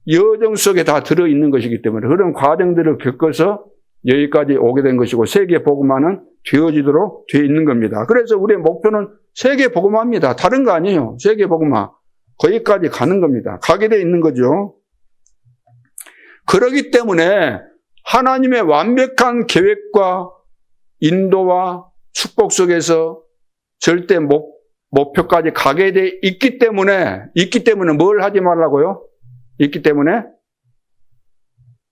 Speaker 1: 여정 속에 다 들어있는 것이기 때문에 그런 과정들을 겪어서 여기까지 오게 된 것이고 세계 복음화는 되어지도록 되어 있는 겁니다. 그래서 우리의 목표는 세계 복음화입니다. 다른 거 아니에요. 세계 복음화. 거기까지 가는 겁니다. 가게 되어 있는 거죠. 그렇기 때문에 하나님의 완벽한 계획과 인도와 축복 속에서 절대 목표까지 가게 돼 있기 때문에 뭘 하지 말라고요? 있기 때문에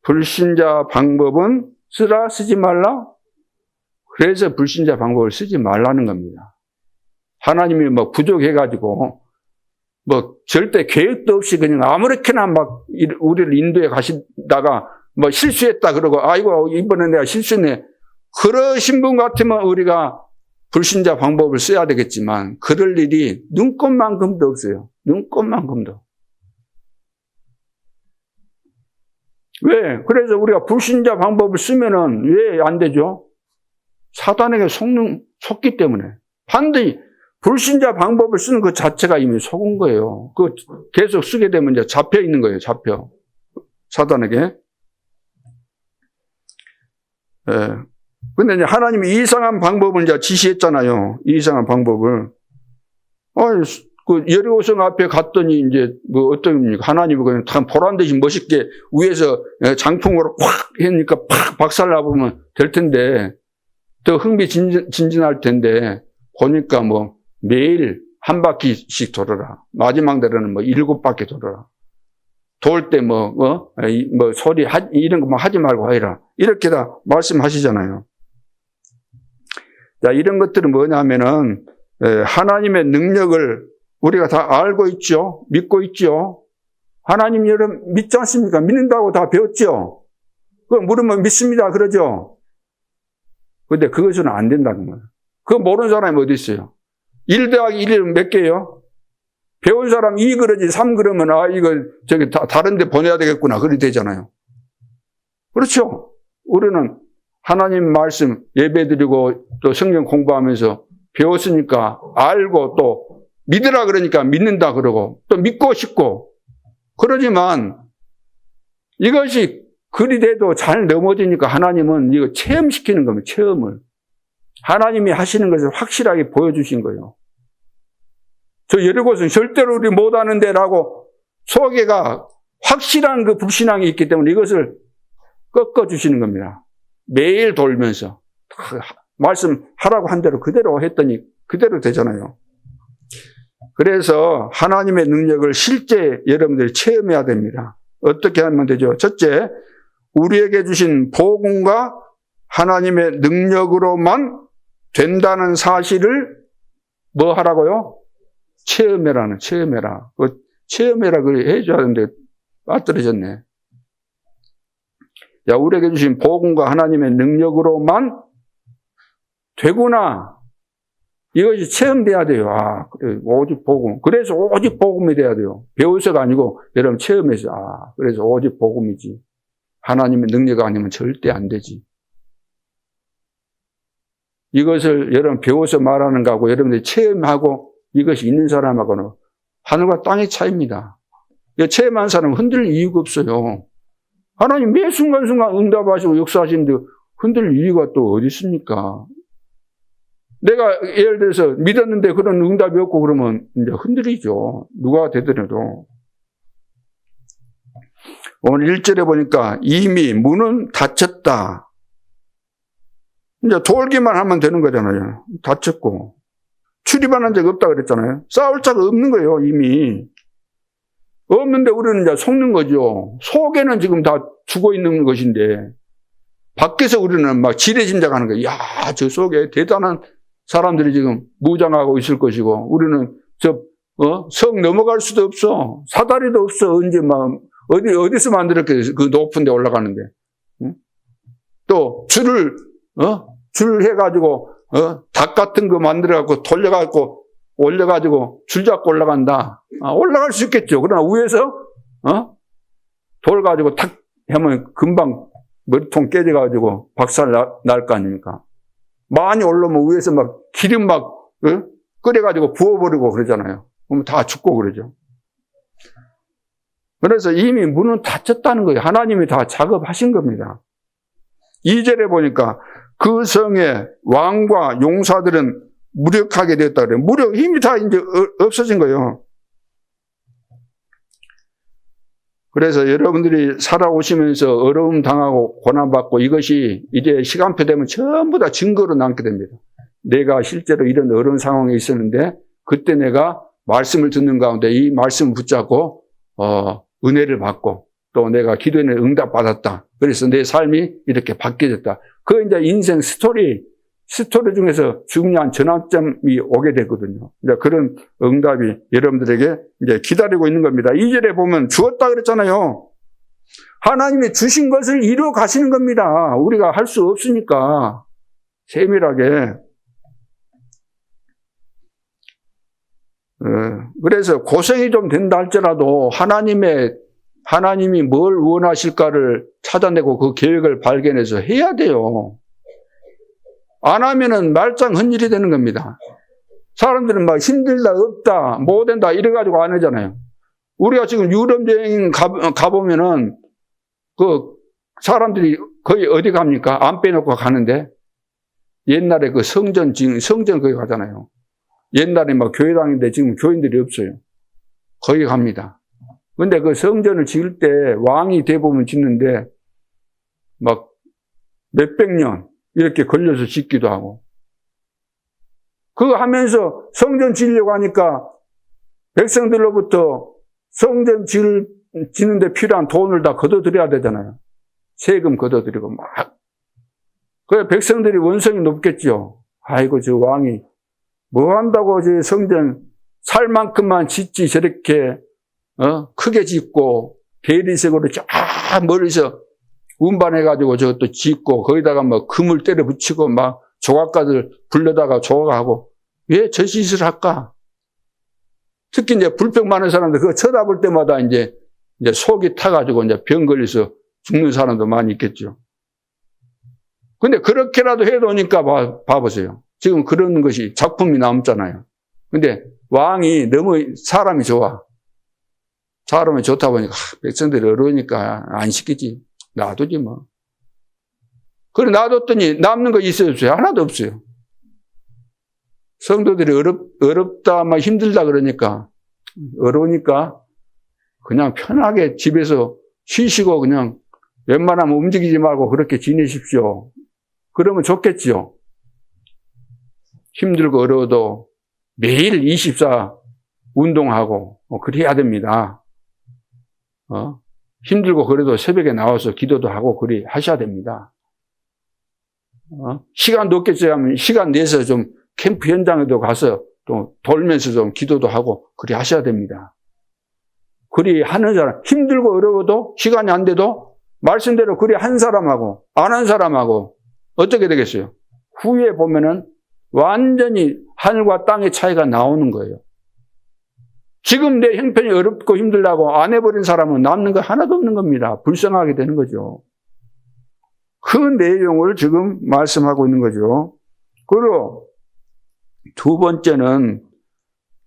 Speaker 1: 불신자 방법은 쓰지 말라? 그래서 불신자 방법을 쓰지 말라는 겁니다. 하나님이 부족해가지고 절대 계획도 없이 그냥 아무렇게나 우리를 인도해 가시다가 실수했다 그러고 아이고 이번에 내가 실수했네. 그러신 분 같으면 우리가 불신자 방법을 써야 되겠지만 그럴 일이 눈꼽만큼도 없어요. 눈꼽만큼도. 왜? 그래서 우리가 불신자 방법을 쓰면은 왜 안 되죠? 사단에게 속기 때문에. 반드시 불신자 방법을 쓰는 그 자체가 이미 속은 거예요. 그 계속 쓰게 되면 이제 잡혀 있는 거예요. 잡혀. 사단에게. 예. 근데 이제 하나님이 이상한 방법을 이제 지시했잖아요. 이상한 방법을. 그 여리고성 앞에 갔더니 이제 어떤 하나님이 그냥 다 보란 듯이 멋있게 위에서 장풍으로 확 하니까 팍 박살나보면 될 텐데 더 흥미진진할 텐데 보니까 매일 한 바퀴씩 돌아라. 마지막 날에는 7바퀴 돌아라. 돌 때 소리 이런 거 하지 말고 하라. 이렇게 다 말씀하시잖아요. 자, 이런 것들은 뭐냐면은 하나님의 능력을 우리가 다 알고 있죠. 믿고 있죠. 하나님 여러분 믿지 않습니까? 믿는다고 다 배웠죠. 그거 물으면 믿습니다. 그러죠. 근데 그것은 안 된다는 거예요. 그거 모르는 사람이 어디 있어요? 1 더하기 1은 몇 개예요? 배운 사람 2 그러지 3 그러면 이거 다른 데 보내야 되겠구나. 그렇게 되잖아요. 그렇죠? 우리는 하나님 말씀 예배드리고 또 성경 공부하면서 배웠으니까 알고 또 믿으라 그러니까 믿는다 그러고 또 믿고 싶고 그러지만 이것이 그리 돼도 잘 넘어지니까 하나님은 이거 체험시키는 겁니다. 체험을. 하나님이 하시는 것을 확실하게 보여주신 거예요. 저 여리고는 절대로 우리 못하는데라고 속에가 확실한 그 불신앙이 있기 때문에 이것을 꺾어주시는 겁니다. 매일 돌면서 말씀하라고 한 대로 그대로 했더니 그대로 되잖아요. 그래서 하나님의 능력을 실제 여러분들이 체험해야 됩니다. 어떻게 하면 되죠? 첫째, 우리에게 주신 복음과 하나님의 능력으로만 된다는 사실을 뭐 하라고요? 체험해라. 체험해라 그래 해줘야 하는데 빠뜨려졌네. 야, 우리에게 주신 복음과 하나님의 능력으로만 되구나. 이것이 체험돼야 돼요. 그래, 오직 복음. 그래서 오직 복음이 돼야 돼요. 배워서가 아니고 여러분 체험해서 그래서 오직 복음이지. 하나님의 능력 아니면 절대 안 되지. 이것을 여러분 배워서 말하는 거하고 여러분들이 체험하고 이것이 있는 사람하고는 하늘과 땅의 차이입니다. 체험한 사람은 흔들릴 이유가 없어요. 하나님 매 순간순간 응답하시고 역사하시는데 흔들릴 이유가 또 어디 있습니까? 내가 예를 들어서 믿었는데 그런 응답이 없고 그러면 이제 흔들리죠. 누가 되더라도. 오늘 1절에 보니까 이미 문은 닫혔다. 이제 돌기만 하면 되는 거잖아요. 닫혔고. 출입하는 적 없다 그랬잖아요. 싸울 자가 없는 거예요, 이미. 없는데 우리는 이제 속는 거죠. 속에는 지금 다 죽어 있는 것인데, 밖에서 우리는 막 지레짐작하는 거예요. 야, 저 속에 대단한 사람들이 지금 무장하고 있을 것이고, 우리는 성 넘어갈 수도 없어. 사다리도 없어. 언제 막, 어디서 만들었겠어요? 그 높은 데 올라가는데. 응? 또, 줄 해가지고, 닭 같은 거 만들어갖고 돌려갖고 올려가지고 줄 잡고 올라간다. 올라갈 수 있겠죠. 그러나 위에서, 돌 가지고 탁 하면 금방 머리통 깨져가지고 박살 날 거 아닙니까? 많이 올라오면 위에서 막 기름 막, 끓여가지고 부어버리고 그러잖아요. 그러면 다 죽고 그러죠. 그래서 이미 문은 닫혔다는 거예요. 하나님이 다 작업하신 겁니다. 2절에 보니까 그 성의 왕과 용사들은 무력하게 됐다 그래요. 무력, 힘이 다 이제 없어진 거예요. 그래서 여러분들이 살아오시면서 어려움 당하고 고난받고 이것이 이제 시간표 되면 전부 다 증거로 남게 됩니다. 내가 실제로 이런 어려운 상황에 있었는데 그때 내가 말씀을 듣는 가운데 이 말씀을 붙잡고 은혜를 받고 또 내가 기도에 응답 받았다. 그래서 내 삶이 이렇게 바뀌어졌다. 그 이제 인생 스토리 중에서 중요한 전환점이 오게 되거든요. 이제 그런 응답이 여러분들에게 이제 기다리고 있는 겁니다. 2절에 보면 주었다 그랬잖아요. 하나님이 주신 것을 이루어 가시는 겁니다. 우리가 할 수 없으니까 세밀하게. 그래서 고생이 좀 된다 할지라도 하나님이 뭘 원하실까를 찾아내고 그 계획을 발견해서 해야 돼요. 안 하면은 말짱 헛일이 되는 겁니다. 사람들은 막 힘들다, 없다, 못 된다 이래가지고 안 하잖아요. 우리가 지금 유럽 여행 가보면은 그 사람들이 거의 어디 갑니까? 안 빼놓고 가는데 옛날에 그 성전 거기 가잖아요. 옛날에 막 교회당인데 지금 교인들이 없어요. 거기 갑니다. 근데 그 성전을 지을 때 왕이 대부분 짓는데 막 몇백 년 이렇게 걸려서 짓기도 하고. 그거 하면서 성전 지으려고 하니까 백성들로부터 성전 짓는데 필요한 돈을 다 걷어들여야 되잖아요. 세금 걷어들이고 막. 그래 백성들이 원성이 높겠죠. 아이고 저 왕이 뭐 한다고 저 성전 살 만큼만 짓지 저렇게 크게 짓고 대리석으로 쫙 멀리서 운반해가지고 저것도 짓고 거기다가 뭐 금을 때려 붙이고 막 조각가들 불러다가 조각하고 왜 저 짓을 할까? 특히 이제 불평 많은 사람들 그거 쳐다볼 때마다 이제 속이 타가지고 이제 병 걸려서 죽는 사람도 많이 있겠죠. 근데 그렇게라도 해놓으니까 봐보세요. 지금 그런 것이 작품이 남잖아요. 근데 왕이 너무 사람이 좋아. 사람이 좋다 보니까 백성들이 어려우니까 안 시키지. 놔두지 뭐. 그래 놔뒀더니 남는 거 있어요 없어요? 하나도 없어요. 성도들이 어렵다 막 힘들다 그러니까 어려우니까 그냥 편하게 집에서 쉬시고 그냥 웬만하면 움직이지 말고 그렇게 지내십시오. 그러면 좋겠죠. 힘들고 어려워도 매일 24 운동하고 그래야 됩니다. 힘들고 그래도 새벽에 나와서 기도도 하고 그리 하셔야 됩니다. 시간도 없겠어요 하면 시간 내서 좀 캠프 현장에도 가서 또 돌면서 좀 기도도 하고 그리 하셔야 됩니다. 그리 하는 사람, 힘들고 어려워도 시간이 안 돼도 말씀대로 그리 한 사람하고 안 한 사람하고 어떻게 되겠어요? 후에 보면은 완전히 하늘과 땅의 차이가 나오는 거예요. 지금 내 형편이 어렵고 힘들다고 안 해버린 사람은 남는 거 하나도 없는 겁니다. 불쌍하게 되는 거죠. 그 내용을 지금 말씀하고 있는 거죠. 그리고 두 번째는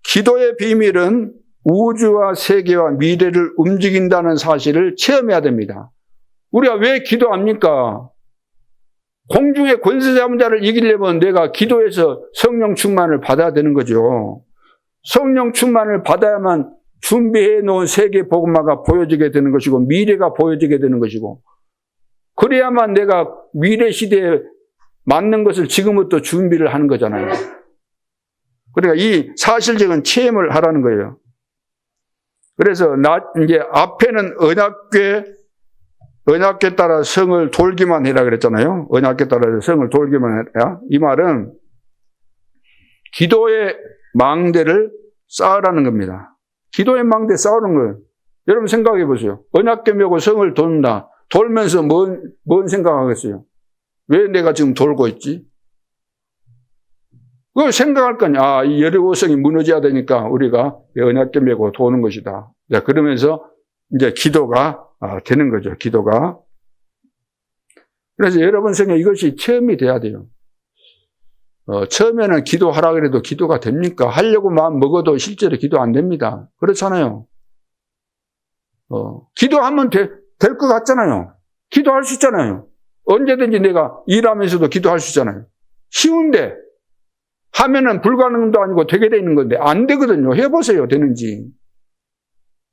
Speaker 1: 기도의 비밀은 우주와 세계와 미래를 움직인다는 사실을 체험해야 됩니다. 우리가 왜 기도합니까? 공중의 권세 잡은 자를 이기려면 내가 기도해서 성령 충만을 받아야 되는 거죠. 성령 충만을 받아야만 준비해 놓은 세계 복음화가 보여지게 되는 것이고 미래가 보여지게 되는 것이고 그래야만 내가 미래 시대에 맞는 것을 지금부터 준비를 하는 거잖아요. 그러니까 이 사실적인 체험을 하라는 거예요. 그래서 이제 앞에는 언약궤 따라 성을 돌기만 해라 그랬잖아요. 언약궤 따라 성을 돌기만 해라. 이 말은 기도의 망대를 쌓으라는 겁니다. 기도의 망대 쌓으는 거예요. 여러분 생각해 보세요. 언약궤 메고 성을 돈다. 돌면서 뭔 생각하겠어요? 왜 내가 지금 돌고 있지? 그걸 생각할 거 아니야. 이 여리고성이 무너져야 되니까 우리가 언약궤 메고 도는 것이다. 그러면서 이제 기도가 되는 거죠. 기도가. 그래서 여러분 생에 이것이 체험이 돼야 돼요. 처음에는 기도하라 그래도 기도가 됩니까? 하려고 마음 먹어도 실제로 기도 안 됩니다. 그렇잖아요. 기도하면 될 것 같잖아요. 기도할 수 있잖아요. 언제든지 내가 일하면서도 기도할 수 있잖아요. 쉬운데 하면은 불가능도 아니고 되게 돼 있는 건데 안 되거든요. 해보세요. 되는지.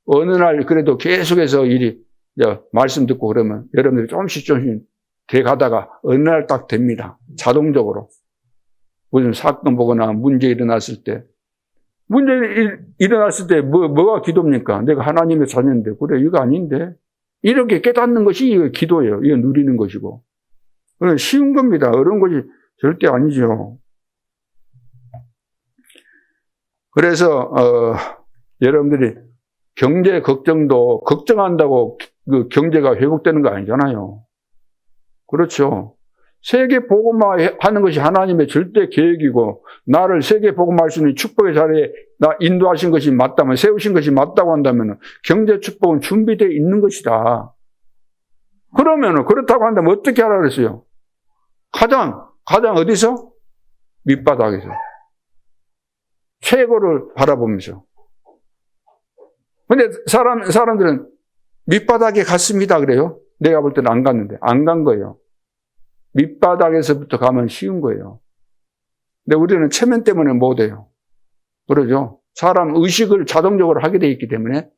Speaker 1: 어느 날 그래도 계속해서 말씀 듣고 그러면 여러분들이 조금씩 돼 가다가 어느 날 딱 됩니다. 자동적으로. 무슨 사건 보거나 문제 일어났을 때. 문제 일어났을 때 뭐가 기도입니까? 내가 하나님의 자녀인데. 그래, 이거 아닌데. 이렇게 깨닫는 것이 이거 기도예요. 이거 누리는 것이고. 그건 쉬운 겁니다. 어려운 것이 절대 아니죠. 그래서, 여러분들이 경제 걱정도 걱정한다고 그 경제가 회복되는 거 아니잖아요. 그렇죠. 세계 복음화 하는 것이 하나님의 절대 계획이고 나를 세계 복음화할 수 있는 축복의 자리에 나 인도하신 것이 맞다면 세우신 것이 맞다고 한다면 경제 축복은 준비되어 있는 것이다. 그러면 그렇다고 한다면 어떻게 하라 그랬어요? 가장 어디서? 밑바닥에서. 최고를 바라보면서. 근데 사람들은 밑바닥에 갔습니다 그래요. 내가 볼 때는 안 갔는데 안 간 거예요. 밑바닥에서부터 가면 쉬운 거예요. 근데 우리는 체면 때문에 못해요. 그러죠? 사람 의식을 자동적으로 하게 돼 있기 때문에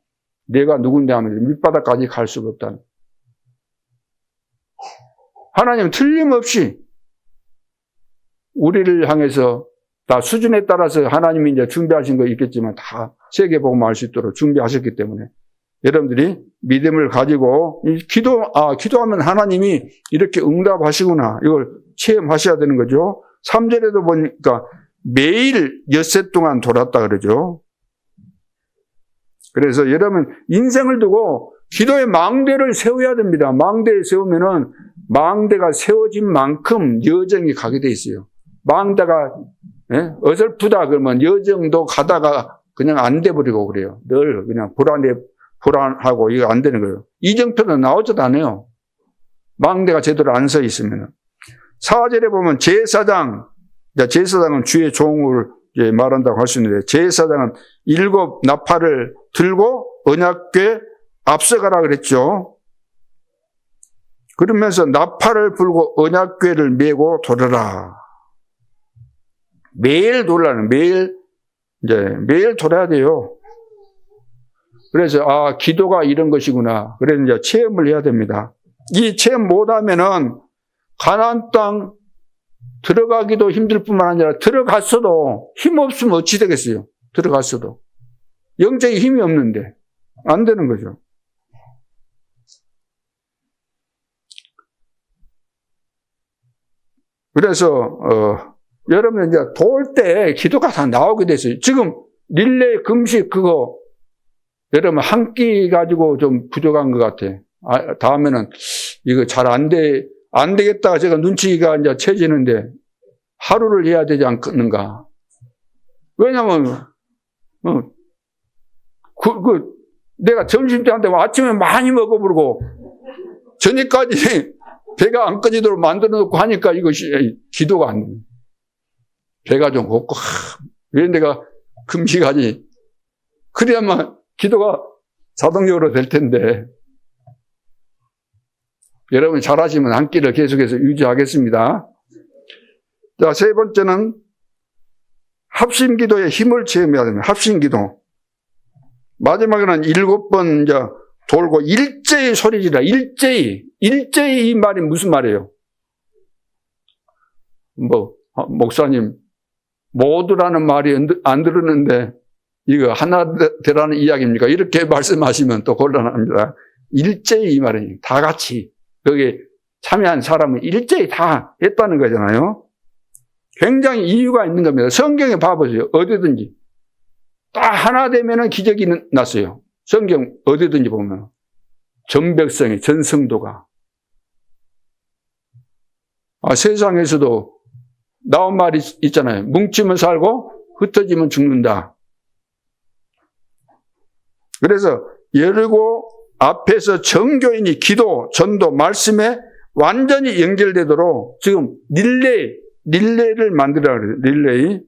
Speaker 1: 내가 누군데 하면 밑바닥까지 갈 수가 없다는. 하나님은 틀림없이 우리를 향해서 다 수준에 따라서 하나님이 이제 준비하신 거 있겠지만 다 세계복음화 할 수 있도록 준비하셨기 때문에 여러분들이 믿음을 가지고 기도하면 하나님이 이렇게 응답하시구나. 이걸 체험하셔야 되는 거죠. 3절에도 보니까 매일 엿새 동안 돌았다 그러죠. 그래서 여러분 인생을 두고 기도의 망대를 세워야 됩니다. 망대를 세우면은 망대가 세워진 만큼 여정이 가게 돼 있어요. 망대가 어설프다 그러면 여정도 가다가 그냥 안 돼버리고 그래요. 늘 그냥 불안하고 이거 안 되는 거예요. 이정표는 나오지도 않아요. 망대가 제대로 안 서 있으면. 4절에 보면 제사장은 주의 종을 말한다고 할 수 있는데 제사장은 7 나팔을 들고 언약궤 앞서가라 그랬죠. 그러면서 나팔을 불고 언약궤를 메고 돌아라. 매일 돌라는 매일 돌아야 돼요. 그래서 기도가 이런 것이구나. 그래서 이제 체험을 해야 됩니다. 이 체험 못하면은 가나안 땅 들어가기도 힘들 뿐만 아니라 들어갔어도 힘 없으면 어찌 되겠어요? 들어갔어도 영적인 힘이 없는데 안 되는 거죠. 그래서 여러분 이제 돌 때 기도가 다 나오게 됐어요. 지금 릴레이 금식 그거 여러분 한 끼 가지고 좀 부족한 것 같아. 다음에는 이거 잘 안 되겠다. 제가 눈치가 이제 채지는데 하루를 해야 되지 않겠는가. 왜냐면 내가 점심때 한테 아침에 많이 먹어버리고 저녁까지 배가 안 꺼지도록 만들어 놓고 하니까 이것이 기도가 안 됩니다. 배가 좀 고프고, 왜 내가 금식하지? 그래야만 기도가 자동적으로 될 텐데. 여러분 잘하시면 한 끼를 계속해서 유지하겠습니다. 자, 세 번째는 합심기도의 힘을 체험해야 됩니다. 합심기도. 마지막에는 7번 이제 돌고 일제히 소리지라. 일제히 이 말이 무슨 말이에요? 목사님 모두라는 말이 안 들었는데 이거 하나 되라는 이야기입니까? 이렇게 말씀하시면 또 곤란합니다. 일제히 이 말이 다 같이 거기에 참여한 사람은 일제히 다 했다는 거잖아요. 굉장히 이유가 있는 겁니다. 성경에 봐보세요. 어디든지 딱 하나 되면은 기적이 났어요. 성경 어디든지 보면 전 백성이, 전 성도가 세상에서도 나온 말이 있잖아요. 뭉치면 살고 흩어지면 죽는다. 그래서 여리고 앞에서 정교인이 기도, 전도, 말씀에 완전히 연결되도록 지금 릴레이를 만들어야 그래요. 릴레이.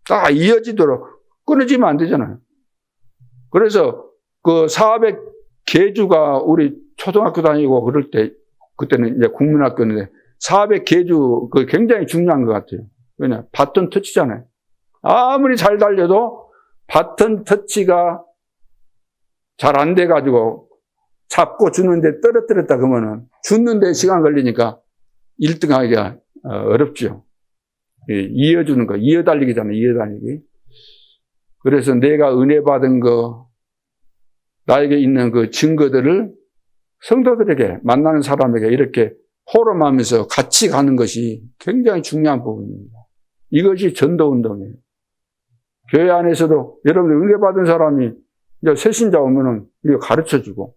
Speaker 1: 딱 이어지도록 끊어지면 안 되잖아요. 그래서 그 400계주가 우리 초등학교 다니고 그럴 때, 그때는 이제 국민학교인데 400계주 그 굉장히 중요한 것 같아요. 왜냐? 바톤 터치잖아요. 아무리 잘 달려도 바톤 터치가 잘 안 돼가지고 잡고 주는데 떨어뜨렸다 그러면은 주는데 시간 걸리니까 1등 하기가 어렵죠. 이어주는 거, 이어달리기잖아요. 이어달리기. 그래서 내가 은혜 받은 거, 나에게 있는 그 증거들을 성도들에게, 만나는 사람에게 이렇게 포럼하면서 같이 가는 것이 굉장히 중요한 부분입니다. 이것이 전도운동이에요. 교회 안에서도 여러분들 은혜 받은 사람이 이제 새신자 오면은 이거 가르쳐 주고,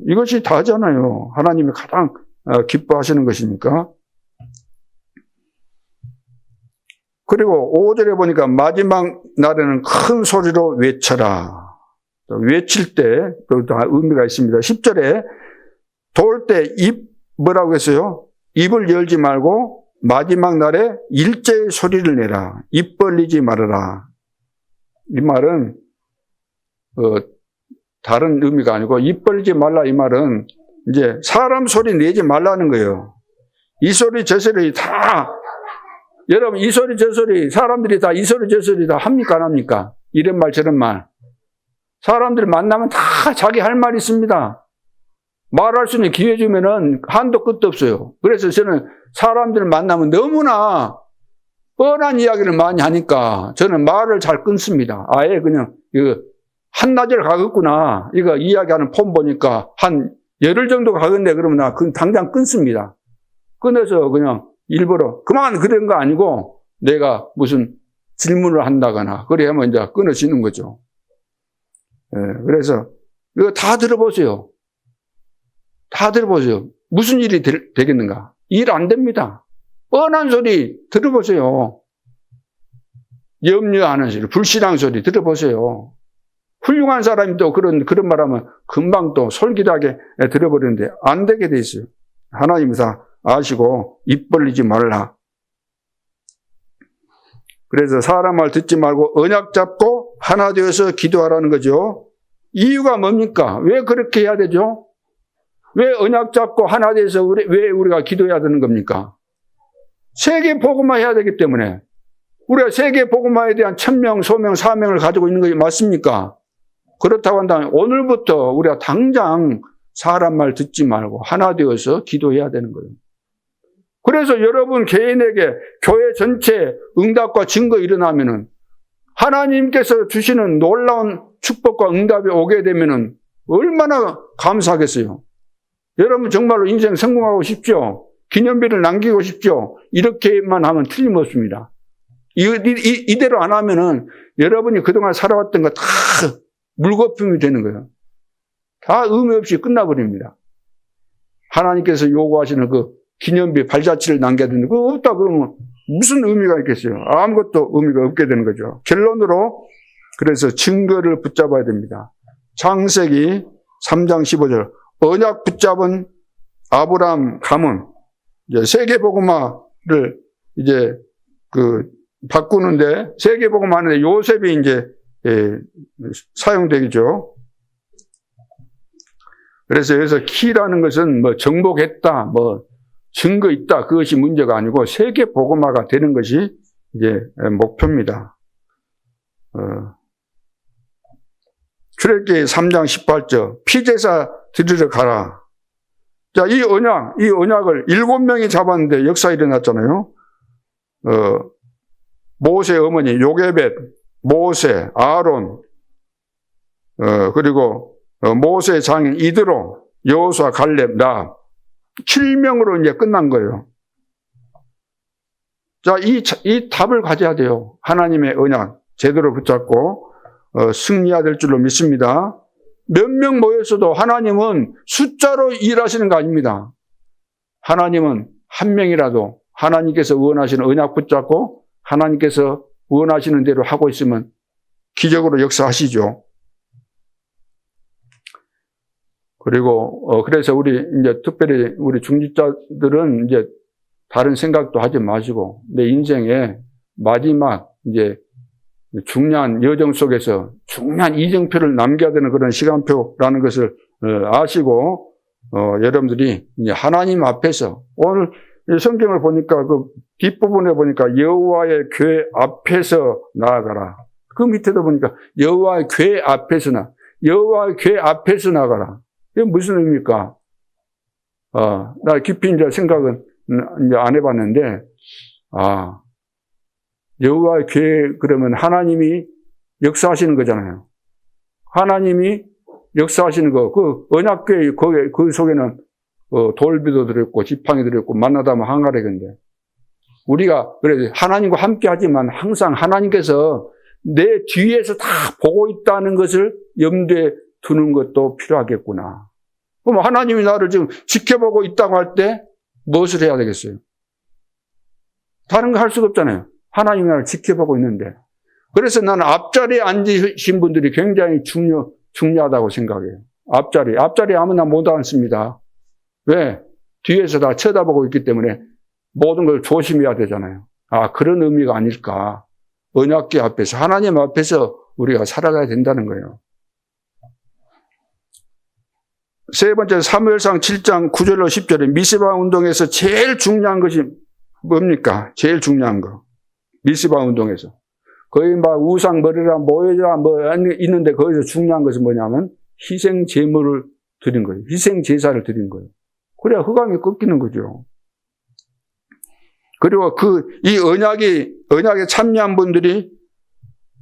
Speaker 1: 이것이 다잖아요. 하나님이 가장 기뻐하시는 것이니까. 그리고 5절에 보니까 마지막 날에는 큰 소리로 외쳐라. 외칠 때 또 의미가 있습니다. 10절에 돌 때 뭐라고 했어요? 입을 열지 말고 마지막 날에 일제히 소리를 내라. 입 벌리지 말아라. 이 말은 다른 의미가 아니고 입 벌리지 말라 이 말은 이제 사람 소리 내지 말라는 거예요. 이 소리 저 소리 다 여러분 이 소리 저 소리 사람들이 다 이 소리 저 소리 다 합니까 안 합니까? 이런 말 저런 말. 사람들 만나면 다 자기 할 말이 있습니다. 말할 수 있는 기회 주면은 한도 끝도 없어요. 그래서 저는 사람들 만나면 너무나 뻔한 이야기를 많이 하니까 저는 말을 잘 끊습니다. 아예 그냥 이거 한나절 가겠구나. 이거 이야기하는 폰 보니까 한 열흘 정도 가겠네. 그러면 나 당장 끊습니다. 끊어서 그냥 일부러 그만 그런 거 아니고 내가 무슨 질문을 한다거나 그래 하면 이제 끊어지는 거죠. 그래서 이거 다 들어보세요. 다 들어보세요. 무슨 일이 되겠는가? 일 안 됩니다. 뻔한 소리 들어보세요. 염려하는 소리, 불신앙 소리 들어보세요. 훌륭한 사람이 또 그런 말하면 금방 또 솔깃하게 들어버리는데 안 되게 돼 있어요. 하나님이 다 아시고 입 벌리지 말라. 그래서 사람 말 듣지 말고 언약 잡고 하나 되어서 기도하라는 거죠. 이유가 뭡니까? 왜 그렇게 해야 되죠? 왜 언약 잡고 하나 되어서 왜 우리가 기도해야 되는 겁니까? 세계 복음화 해야 되기 때문에 우리가 세계 복음화에 대한 천명, 소명, 사명을 가지고 있는 것이 맞습니까? 그렇다고 한다면 오늘부터 우리가 당장 사람 말 듣지 말고 하나 되어서 기도해야 되는 거예요. 그래서 여러분 개인에게 교회 전체 응답과 증거 일어나면은 하나님께서 주시는 놀라운 축복과 응답이 오게 되면은 얼마나 감사하겠어요. 여러분 정말로 인생 성공하고 싶죠? 기념비를 남기고 싶죠? 이렇게만 하면 틀림없습니다. 이대로 안 하면은 여러분이 그동안 살아왔던 거 다 물거품이 되는 거예요. 다 의미 없이 끝나버립니다. 하나님께서 요구하시는 그 기념비 발자취를 남겨야 되는 거 없다 그러면 무슨 의미가 있겠어요? 아무것도 의미가 없게 되는 거죠. 결론으로 그래서 증거를 붙잡아야 됩니다. 창세기 3장 15절 언약 붙잡은 아브라함 가문, 이제 세계복음화를 이제 바꾸는데, 세계복음화하는데 요셉이 이제 사용되겠죠. 그래서 여기서 키라는 것은 뭐 정복했다, 뭐 증거 있다, 그것이 문제가 아니고 세계복음화가 되는 것이 이제 목표입니다. 출애굽기 3장 18절, 피제사 드리러 가라. 자, 이 언약을 7명이 잡았는데 역사 일어났잖아요. 모세 어머니 요게벳, 모세, 아론, 그리고 모세 장인 이드로, 여호수아, 갈렙, 나 7명으로 이제 끝난 거예요. 자, 이 답을 가져야 돼요. 하나님의 언약 제대로 붙잡고 승리해야 될 줄로 믿습니다. 몇 명 모였어도 하나님은 숫자로 일하시는 거 아닙니다. 하나님은 한 명이라도 하나님께서 원하시는 언약 붙잡고 하나님께서 원하시는 대로 하고 있으면 기적으로 역사하시죠. 그리고 그래서 우리 이제 특별히 우리 중직자들은 이제 다른 생각도 하지 마시고 내 인생의 마지막 이제 중요한 여정 속에서 중요한 이정표를 남겨야 되는 그런 시간표라는 것을 아시고 여러분들이 이제 하나님 앞에서 오늘 성경을 보니까 그 뒷부분에 보니까 여호와의 궤 앞에서 나아가라. 그 밑에도 보니까 여호와의 궤 앞에서 여호와의 궤 앞에서 나아가라. 이게 무슨 의미입니까? 나 깊이 이제 생각은 이제 안 해봤는데, 여호와의 궤 그러면 하나님이 역사하시는 거잖아요. 하나님이 역사하시는 거, 그 언약궤 그 속에는 돌비도 들어있고 지팡이 들어있고 만나다면 항아리인데 우리가 그래 하나님과 함께 하지만 항상 하나님께서 내 뒤에서 다 보고 있다는 것을 염두에 두는 것도 필요하겠구나. 그럼 하나님이 나를 지금 지켜보고 있다고 할 때 무엇을 해야 되겠어요? 다른 거 할 수가 없잖아요. 하나님이 나를 지켜보고 있는데. 그래서 나는 앞자리에 앉으신 분들이 굉장히 중요하다고 생각해요. 앞자리 아무나 못 앉습니다. 왜? 뒤에서 다 쳐다보고 있기 때문에 모든 걸 조심해야 되잖아요. 그런 의미가 아닐까. 언약궤 앞에서, 하나님 앞에서 우리가 살아가야 된다는 거예요. 세 번째, 사무엘상 7장 9절로 10절에 미스바 운동에서 제일 중요한 것이 뭡니까? 제일 중요한 거. 미스바 운동에서. 거의 막 우상 머리라 모여라 뭐 있는데 거기서 중요한 것은 뭐냐면 희생 제물을 드린 거예요. 희생 제사를 드린 거예요. 그래야 흑암이 꺾이는 거죠. 그리고 이 언약에 참여한 분들이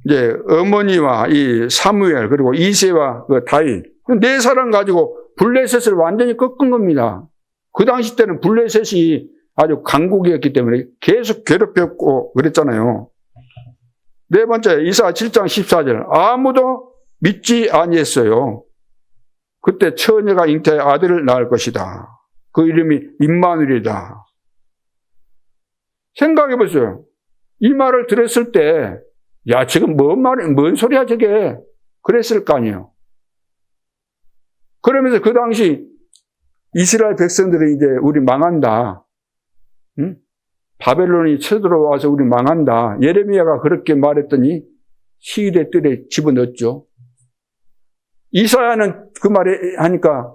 Speaker 1: 이제 어머니와 이 사무엘 그리고 이새와 그 다윗 네 사람 가지고 블레셋을 완전히 꺾은 겁니다. 그 당시 때는 블레셋이 아주 강국이었기 때문에 계속 괴롭혔고 그랬잖아요. 네 번째, 이사야 7장 14절. 아무도 믿지 아니했어요. 그때 처녀가 잉태해 아들을 낳을 것이다. 그 이름이 임마누엘이다. 생각해 보세요. 이 말을 들었을 때, 야, 지금 뭔 소리야, 저게? 그랬을 거 아니에요. 그러면서 그 당시 이스라엘 백성들이 이제 우리 망한다. 응? 바벨론이 쳐들어와서 우리 망한다. 예레미야가 그렇게 말했더니 시일의 뜰에 집어넣었죠. 이사야는 그 말에 하니까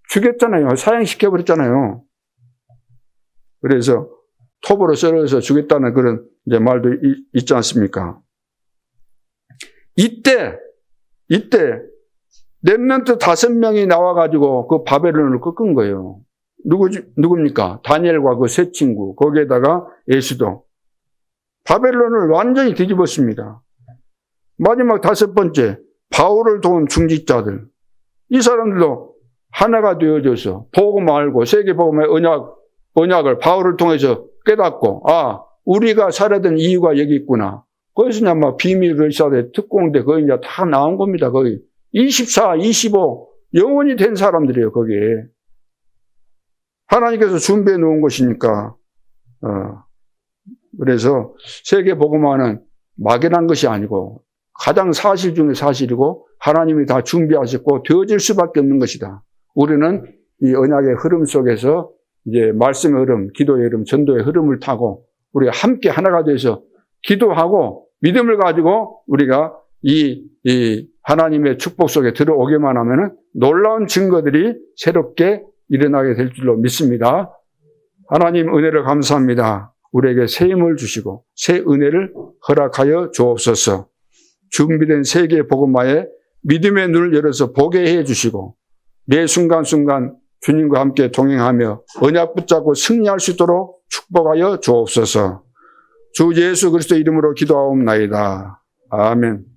Speaker 1: 죽였잖아요. 사형시켜버렸잖아요. 그래서 톱으로 썰어서 죽였다는 그런 이제 말도 있지 않습니까? 이때 렘넌트 5명이 나와가지고 그 바벨론을 꺾은 거예요. 누굽니까? 다니엘과 그 세 친구, 거기에다가 예수도. 바벨론을 완전히 뒤집었습니다. 마지막 5번째, 바울을 도운 중직자들. 이 사람들도 하나가 되어져서 복음 알고 세계복음의 언약을 바울을 통해서 깨닫고, 우리가 살아야 되는 이유가 여기 있구나. 거기서 그냥 막 비밀 의사대 특공대 거기 이제 다 나온 겁니다. 거기 24, 25 영원히 된 사람들이에요. 거기에. 하나님께서 준비해 놓은 것이니까. 그래서 세계 복음화는 막연한 것이 아니고 가장 사실 중에 사실이고 하나님이 다 준비하셨고 되어질 수밖에 없는 것이다. 우리는 이 언약의 흐름 속에서 이제 말씀의 흐름, 기도의 흐름, 전도의 흐름을 타고 우리가 함께 하나가 돼서 기도하고 믿음을 가지고 우리가 이 하나님의 축복 속에 들어오기만 하면은 놀라운 증거들이 새롭게 일어나게 될 줄로 믿습니다. 하나님 은혜를 감사합니다. 우리에게 새 힘을 주시고 새 은혜를 허락하여 주옵소서. 준비된 세계 복음화에 믿음의 눈을 열어서 보게 해 주시고 매 순간순간 주님과 함께 동행하며 언약 붙잡고 승리할 수 있도록 축복하여 주옵소서. 주 예수 그리스도 이름으로 기도하옵나이다. 아멘.